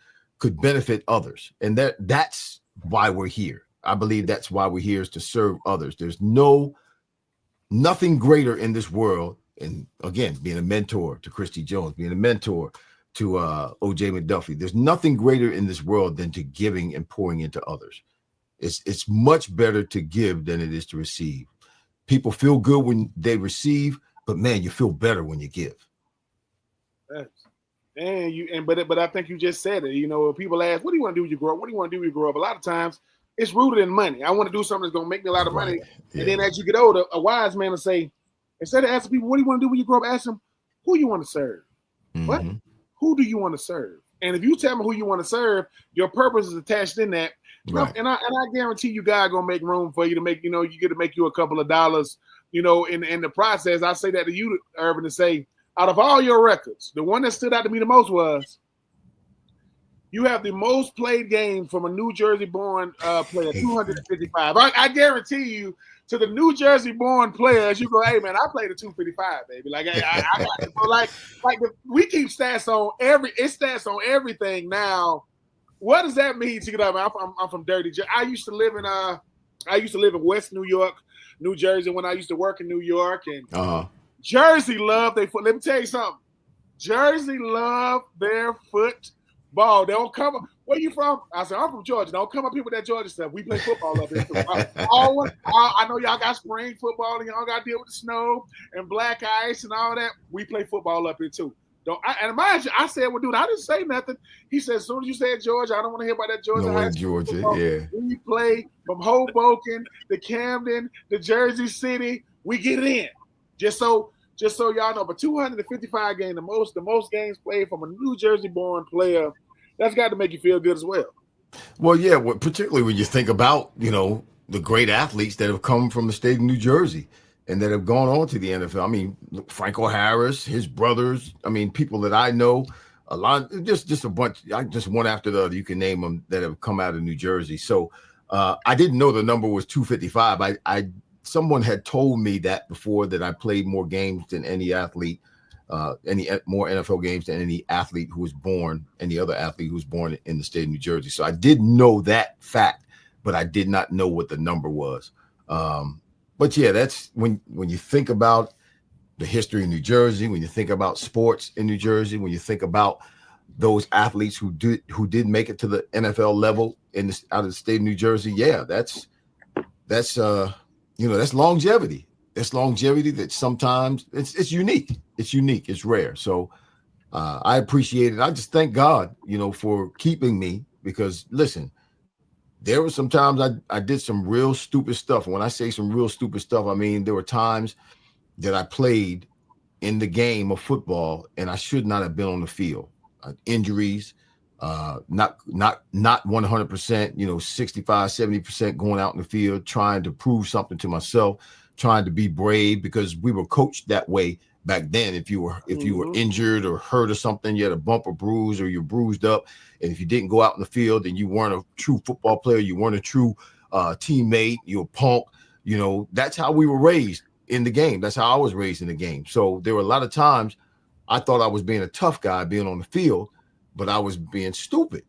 benefit others. And that's why we're here. I believe that's why we're here, is to serve others. There's nothing greater in this world. And again, being a mentor to Christy Jones, being a mentor to OJ McDuffie, there's nothing greater in this world than to giving and pouring into others. It's much better to give than it is to receive. People feel good when they receive, but man, you feel better when you give. But I think you just said it. People ask, "What do you want to do when you grow up? What do you want to do when you grow up?" A lot of times, it's rooted in money. I want to do something that's going to make me a lot of money. Yeah. And then as you get older, a wise man will say, instead of asking people, what do you want to do when you grow up, ask them, who you want to serve? Mm-hmm. What? Who do you want to serve? And if you tell me who you want to serve, your purpose is attached in that. Right. And I guarantee you God going to make room for you to make, you get to make you a couple of dollars, in the process. I say that to you, Irving, to say, out of all your records, the one that stood out to me the most was you have the most played game from a New Jersey-born player, 255. I guarantee you, to the New Jersey-born players, you go, hey man, I played a 255, baby. Like we keep stats on everything now. What does that mean to get up? I'm from Dirty Jersey. I used to live in West New York, New Jersey when I used to work in New York, and Jersey loved their foot. Let me tell you something. Jersey loved their football. They don't come. Where you from? I said, I'm from Georgia. Don't come up here with that Georgia stuff. We play football up here. I know y'all got spring football and y'all got to deal with the snow and black ice and all that. We play football up here too. And mind you, I said, well, dude, I didn't say nothing. He said, as soon as you said Georgia, I don't want to hear about that Georgia. No, Georgia, football. Yeah. We play from Hoboken to Camden to Jersey City. We get it in. Just so y'all know, but 255 games, the most games played from a New Jersey-born player. That's got to make you feel good as well. Well, yeah, particularly when you think about, the great athletes that have come from the state of New Jersey and that have gone on to the NFL. I mean, Franco Harris, his brothers. I mean, people that I know, a lot, just a bunch, just one after the other, you can name them, that have come out of New Jersey. So I didn't know the number was 255. Someone had told me that before, that I played more games than any athlete. More NFL games than any other athlete who was born in the state of New Jersey. So I did know that fact, but I did not know what the number was. But yeah, that's when you think about the history of New Jersey, when you think about sports in New Jersey, when you think about those athletes who did make it to the NFL level out of the state of New Jersey. Yeah, that's longevity. It's longevity that sometimes it's unique. It's unique. It's rare. So I appreciate it. I just thank God, for keeping me, because listen, there were some times I did some real stupid stuff. And when I say some real stupid stuff, I mean, there were times that I played in the game of football and I should not have been on the field. Injuries, Not 100%, 65, 70% going out in the field, trying to prove something to myself, trying to be brave, because we were coached that way back then. If you were injured or hurt or something, you had a bump or bruise, or you're bruised up, and if you didn't go out in the field, then you weren't a true football player, you weren't a true teammate, you're a punk. That's how we were raised in the game. That's how I was raised in the game. So there were a lot of times I thought I was being a tough guy being on the field, but I was being stupid.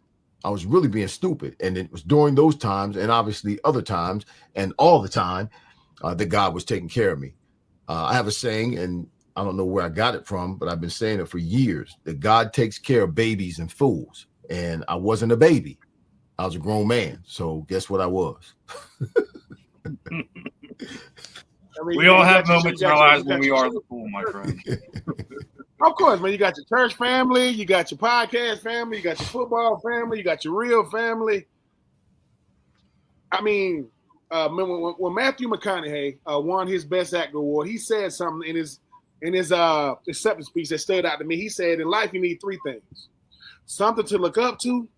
I was really being stupid. And it was during those times, and obviously other times, and all the time, that God was taking care of me. I have a saying, and I don't know where I got it from, but I've been saying it for years, that God takes care of babies and fools. And I wasn't a baby. I was a grown man. So guess what I was? We all have moments in our lives when we are the fool, my friend. Of course, man. You got your church family, you got your podcast family, you got your football family, you got your real family. I mean, when Matthew McConaughey won his Best Actor award, he said something in his acceptance speech that stood out to me. He said, in life, you need three things: something to look up to,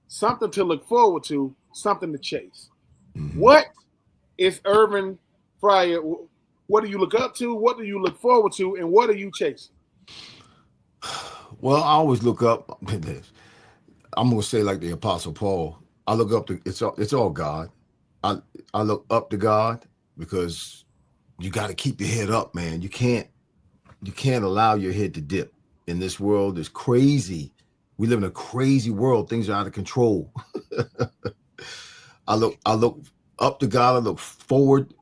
something to look forward to, something to chase. Mm-hmm. What is Irving Fryer? What do you look up to? What do you look forward to? And what are you chasing? Well, I always look up. I'm going to say like the Apostle Paul. I look up to it's all God. I look up to God, because you got to keep your head up, man. You can't allow your head to dip. In this world, it's crazy. We live in a crazy world. Things are out of control. I look up to God. I look forward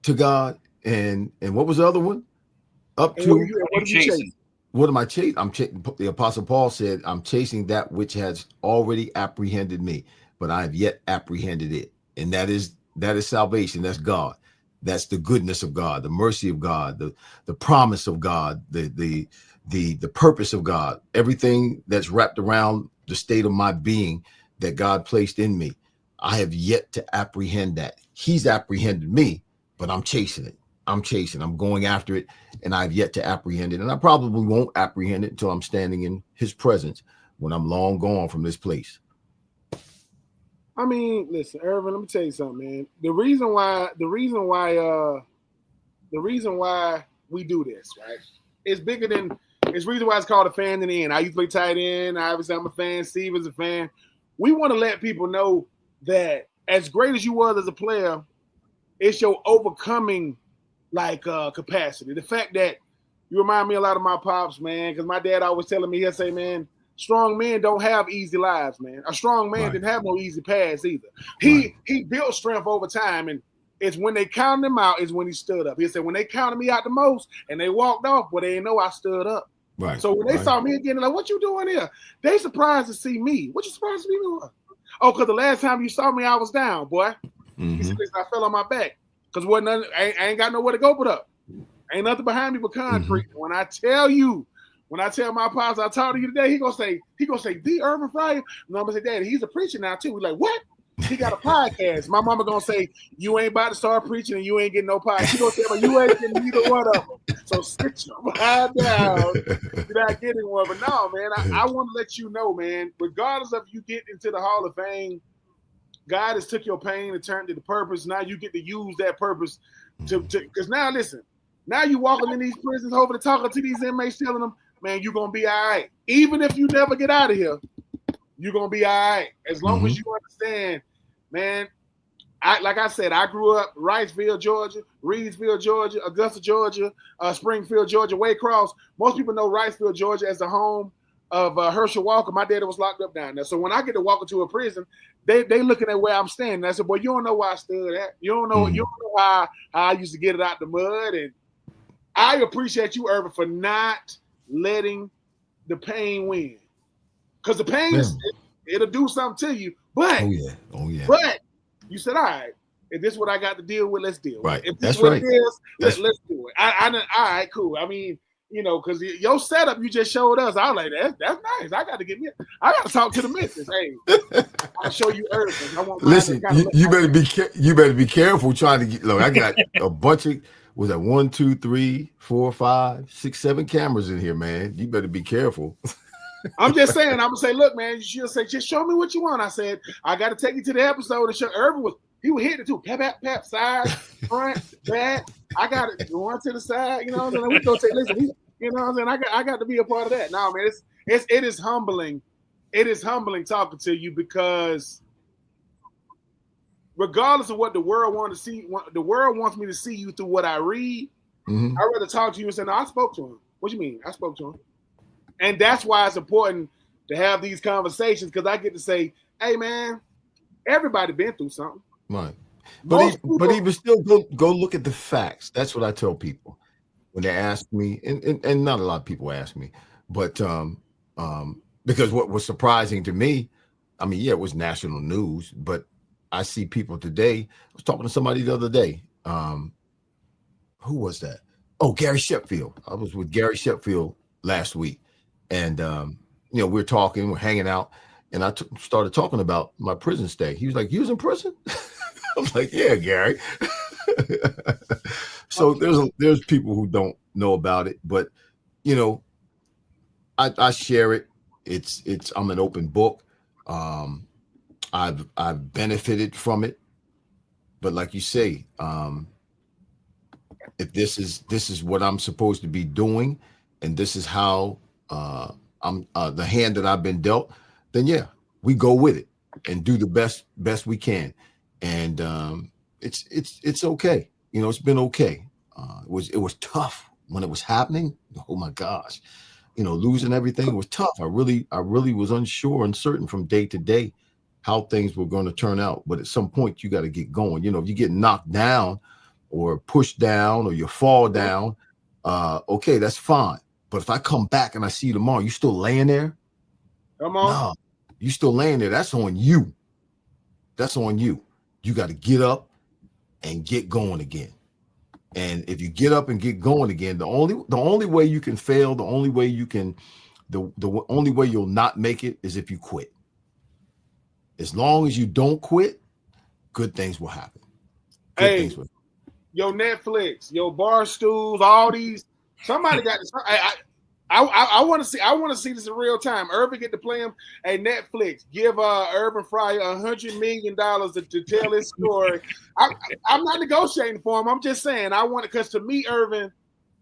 to God. And what was the other one? Up to what are you chasing? What am I chasing? The Apostle Paul said, I'm chasing that which has already apprehended me, but I have yet apprehended it. And that is salvation. That's God. That's the goodness of God, the mercy of God, the promise of God, the purpose of God, everything that's wrapped around the state of my being that God placed in me. I have yet to apprehend that. He's apprehended me, but I'm chasing it. I'm going after it, and I've yet to apprehend it. And I probably won't apprehend it until I'm standing in his presence, when I'm long gone from this place. I mean, listen, Irvin, let me tell you something, man. The reason why we do this, right? It's bigger than it's reason why it's called a fan in the end. I used to play tight end. Obviously, I'm a fan. Steve is a fan. We want to let people know that as great as you was as a player, it's your overcoming capacity. The fact that you remind me a lot of my pops, man, because my dad always telling me, he'll say, man, strong men don't have easy lives, man. A strong man didn't have no easy paths either. He built strength over time, and it's when they counted him out is when he stood up. He said, when they counted me out the most and they walked off, but they didn't know I stood up. Right. So when they saw me again, they're like, what you doing here? They surprised to see me. What you surprised to see me with? Oh, because the last time you saw me, I was down, boy. Mm-hmm. He said, I fell on my back. Because I ain't got nowhere to go but up. Ain't nothing behind me but concrete. Mm-hmm. When I tell my pops I talked to you today, he gonna say, the Irving Fryer. And I'm gonna say, Daddy, he's a preacher now too. We're like, what? He got a podcast. My mama gonna say, you ain't about to start preaching and you ain't getting no podcast. She gonna tell me you ain't getting either one of them. So sit your mind down. You're not getting one. But no, man, I want to let you know, man, regardless of you get into the Hall of Fame, God has took your pain and turned it to purpose. Now you get to use that purpose to because now listen, now you walking in these prisons over to talking to these inmates, telling them, man, you're gonna be all right. Even if you never get out of here, you're gonna be all right. As long as you understand, man. Like I said, I grew up Wrightsville, Georgia, Reedsville, Georgia, Augusta, Georgia, Springfield, Georgia, Waycross. Most people know Wrightsville, Georgia as the home of Herschel Walker. My daddy was locked up down there. So when I get to walk into a prison, they looking at where I'm standing. I said, boy, you don't know where I stood at. You don't know how I used to get it out the mud. And I appreciate you, Irving, for not letting the pain win. Because the pain it'll do something to you. But But you said, all right, if this is what I got to deal with, let's deal with it. If this is what it is, let's do it. All right, cool. I mean, because your setup you just showed us, I was like, that's nice. I got to talk to the missus. Hey, I'll show you Irving. Listen, you better be careful trying to get. Look, I got a bunch of 1, 2, 3, 4, 5, 6, 7 cameras in here, man. You better be careful. I'm just saying. I'm gonna say, look, man. She'll say, just show me what you want. I said, I got to take you to the episode and show. Irving was hitting it too. Pap, side, front, back. I got it going to the side. You know what I'm saying? We go take listen. You know what I'm saying? I got to be a part of that. No, man. It is humbling. It is humbling talking to you because regardless of what the world wants to see, the world wants me to see you through what I read. Mm-hmm. I'd rather talk to you and say, no, I spoke to him. What do you mean? I spoke to him. And that's why it's important to have these conversations because I get to say, hey, man, everybody been through something. Right. But even still, go look at the facts. That's what I tell people when they ask me, and not a lot of people ask me, but because what was surprising to me, I mean, yeah, it was national news, but I see people today. I was talking to somebody the other day. Who was that? Oh, Gary Sheffield. I was with Gary Sheffield last week. And, we're talking, we're hanging out. And I started talking about my prison stay. He was like, you was in prison? I was like, yeah, Gary. So there's people who don't know about it. But, I share it. I'm an open book. I've benefited from it. But like you say, if this is what I'm supposed to be doing, and this is how I'm the hand that I've been dealt, then yeah, we go with it and do the best we can. And it's okay. It's been okay. It was tough when it was happening. Oh my gosh, losing everything was tough. I really was unsure, uncertain from day to day how things were going to turn out. But at some point you got to get going. If you get knocked down or pushed down or you fall down, okay, that's fine. But if I come back and I see you tomorrow, you still laying there? Come on. No, you still laying there. That's on you. That's on you. You got to get up and get going again. And if you get up and get going again, the only way you can fail, the only way you'll not make it is if you quit. As long as you don't quit, good things will happen. Your Netflix, your Barstools, all these. Somebody got this. I want to see this in real time. Irving get to play him. Hey, Netflix, give Irving Fryer $100 million to tell his story. I'm not negotiating for him. I'm just saying I want it because to me, Irving,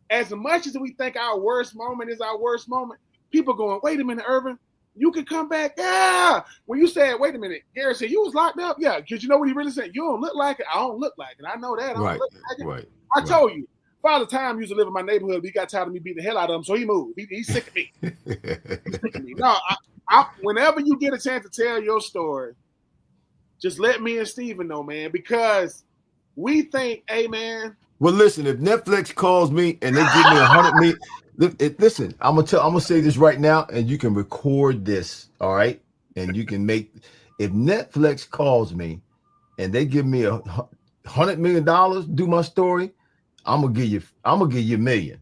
as much as we think our worst moment is our worst moment, people going, wait a minute, Irving, you can come back. Yeah. When you said, wait a minute, Gary said you was locked up. Yeah, because you know what he really said. You don't look like it. I don't look like it. I know that. I don't look like it. Right. I told you. Father Time used to live in my neighborhood, but he got tired of me beating the hell out of him, so he moved. He's sick of me. No, whenever you get a chance to tell your story, just let me and Steven know, man, because we think, hey, man. Well, listen, if Netflix calls me and they give me $100 million, listen, I'm gonna say this right now, and you can record this, all right? And you can if Netflix calls me and they give me $100 million to do my story, I'm gonna give you $1 million.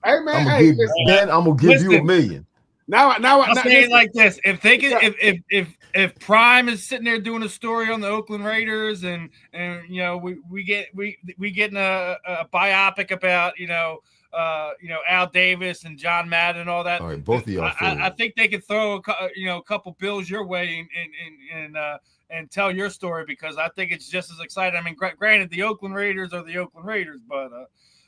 Hey man, I'm gonna give you $1 million. Now I'll say it like this: if they can, if Prime is sitting there doing a story on the Oakland Raiders, and we getting a biopic about Al Davis and John Madden and all that. All right, both of y'all. I think they could throw a couple bills your way and tell your story, because I think it's just as exciting. I mean, granted, the Oakland Raiders are the Oakland Raiders, but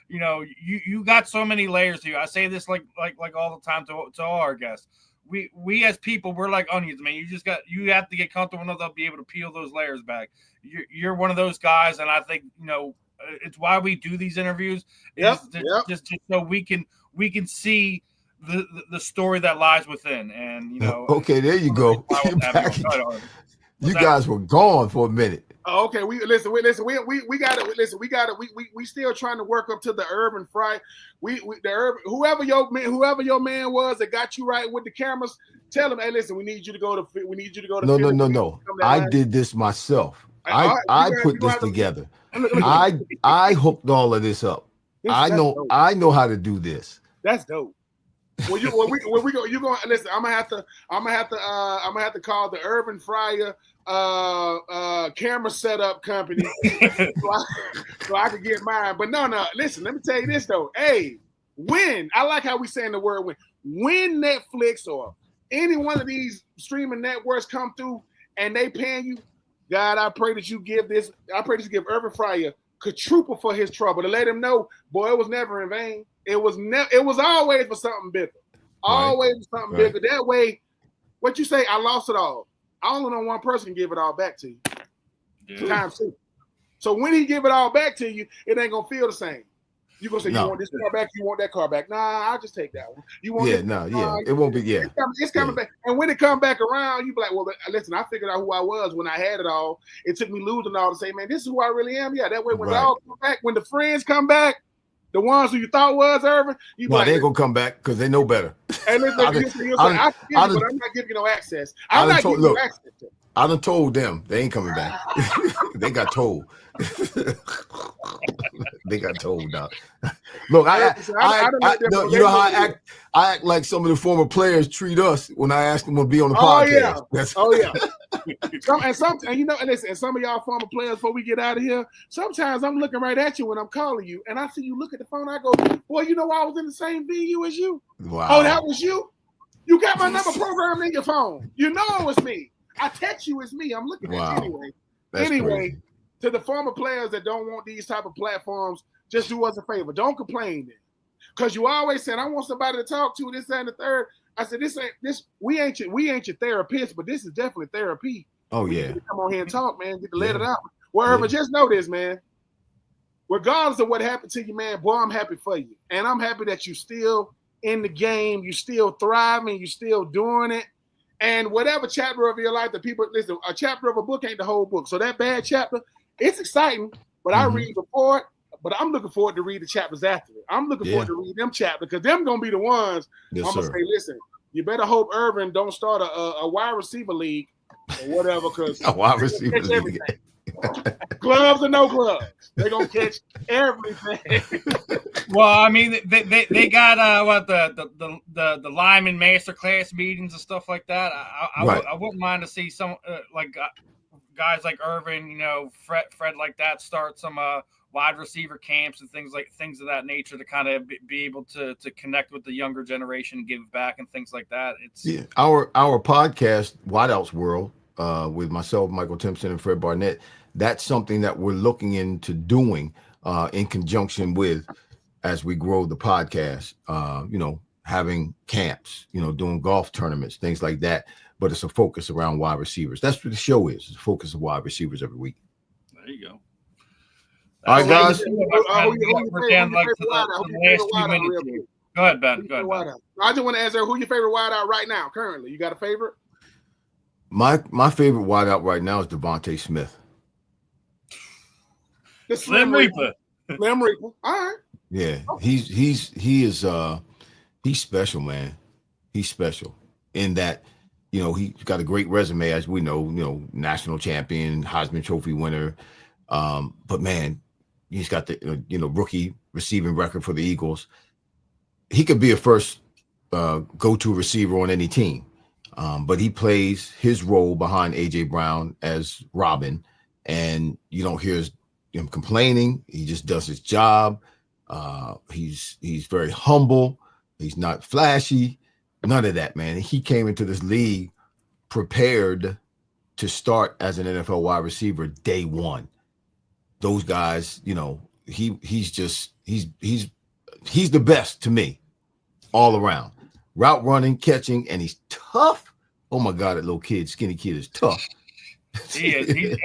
you got so many layers to you. I say this like all the time to all our guests. We as people, we're like onions, man. You have to get comfortable enough to be able to peel those layers back. You're one of those guys, and I think it's why we do these interviews. Just so we can see the story that lies within, and Okay, there you go. You guys were gone for a minute. Oh, okay. We got it. Listen, we got it. We still trying to work up to the Irving Fryer. Whoever your man was that got you right with the cameras, tell him, hey, listen, we need you to go to. No. I did this myself. I put this together. I hooked all of this up. I know how to do this. That's dope. Well, you're going. Listen, I'm gonna have to call the Irving Fryer camera setup company so I can get mine. But no. Listen, let me tell you this though. Hey, I like how we saying the word win. when Netflix or any one of these streaming networks come through and they paying you, God, I pray that you give Irving Fryer Troupe for his trouble, to let him know, boy, it was never in vain. It was always for something bigger. Always for something bigger. That way, what you say, I lost it all. I only know one person can give it all back to you. Times two. So when he give it all back to you, it ain't gonna feel the same. You gonna say you want this car back, you want that car back. Nah, I'll just take that one. You want it won't be It's coming back. And when it come back around, you be like, well, listen, I figured out who I was when I had it all. It took me losing all to say, man, this is who I really am. Yeah, that way when it all come back, when the friends come back, the ones who you thought was Irving, you be like, they ain't gonna come back because they know better. And listen, I can give you, but I'm not giving you no access. I'm not giving you access to it. I done told them they ain't coming back. They got told. They got told now. Look, you know how I act like some of the former players treat us when I ask them to be on the podcast. And some of y'all former players, before we get out of here, sometimes I'm looking right at you when I'm calling you, and I see you look at the phone. I go, boy, you know I was in the same venue as you. Wow. Oh, that was you. You got my number programmed in your phone. You know it was me. I text you it's me. I'm looking at you anyway. That's crazy. To the former players that don't want these type of platforms, just do us a favor. Don't complain then. Because you always said, I want somebody to talk to, this, that, and the third. I said, we ain't your therapist, but this is definitely therapy. Oh, yeah. Come on here and talk, man. Get to let it out. Well, Irving, just know this, man. Regardless of what happened to you, man, boy, I'm happy for you. And I'm happy that you still in the game, you still thriving, you still doing it. And whatever chapter of your life that people listen, a chapter of a book ain't the whole book. So that bad chapter, it's exciting, but I read before it. But I'm looking forward to read the chapters after it. I'm looking forward to read them chapters because them gonna be the ones I'm gonna say, listen, you better hope Irving don't start a wide receiver league or whatever, because a wide receiver league. Gloves or no gloves, they're gonna catch everything. Well, I mean, they got the lineman masterclass meetings and stuff like that. I wouldn't mind to see some guys like Irvin, you know, Fred like that start some wide receiver camps and things of that nature to kind of be able to connect with the younger generation, give back and things like that. It's our podcast Wideouts World with myself, Michael Timpson, and Fred Barnett. That's something that we're looking into doing in conjunction with as we grow the podcast. You know, having camps, you know, doing golf tournaments, things like that. But it's a focus around wide receivers. That's what the show is. It's a focus of wide receivers every week. There you go. All right, guys. We're down like to the last 2 minutes here. Go ahead, Ben. Go ahead, Ben. I just want to ask her, who your favorite wideout right now, currently? You got a favorite? My favorite wideout right now is Devontae Smith. The Slim Reaper. Slim Reaper. All right. Yeah, he's special, man. He's special in that, you know, he's got a great resume, as we know, you know, national champion, Heisman Trophy winner. But man, he's got the rookie receiving record for the Eagles. He could be a first go-to receiver on any team, but he plays his role behind A.J. Brown as Robin, and you don't hear him complaining. He just does his job. He's very humble. He's not flashy. None of that, man. He came into this league prepared to start as an NFL wide receiver day one. Those guys, you know, he's the best to me all around. Route running, catching, and he's tough. Oh my God, that little kid, skinny kid is tough. He is.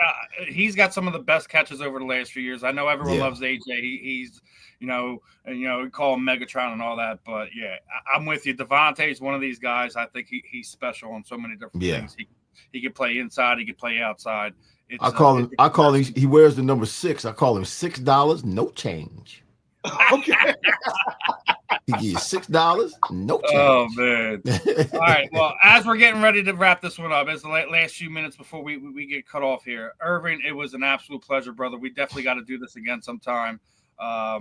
He's got some of the best catches over the last few years. I know everyone loves AJ. He's we call him Megatron and all that, but yeah, I'm with you. Devontae is one of these guys. I think he's special on so many different things. He can play inside. He can play outside. I call him. He wears the number 6. I call him $6, no change. Okay. He gives you $6, no change. Oh man! All right. Well, as we're getting ready to wrap this one up, it's the last few minutes before we get cut off here. Irving, it was an absolute pleasure, brother. We definitely got to do this again sometime. I'll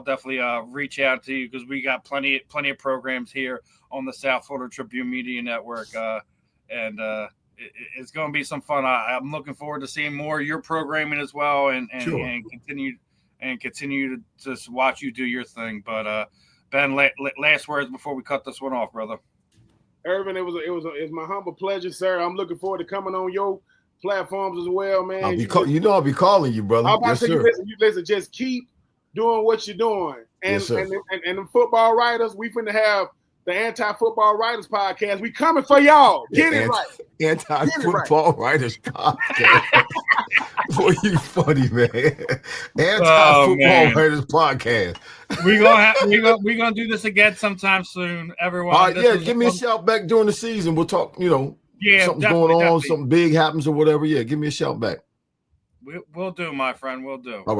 definitely reach out to you because we got plenty of programs here on the South Florida Tribune Media Network, it's going to be some fun. I'm looking forward to seeing more of your programming as well, and continue to watch you do your thing. But Ben, last words before we cut this one off, brother. Irving, it's my humble pleasure, sir. I'm looking forward to coming on your platforms as well, man. I'll be calling you, brother. I'm about to say, listen, just keep doing what you're doing. And the football writers, we finna have the Anti-Football Writers Podcast. We coming for y'all. Get it right. Anti-Football Writers Podcast. Boy, you funny, man. Anti-Football Writers Podcast. We're gonna do this again sometime soon, everyone. All right, give me a shout back during the season. We'll talk, something's going on, something big happens or whatever. Yeah, give me a shout back. We'll do, my friend. We'll do. All right.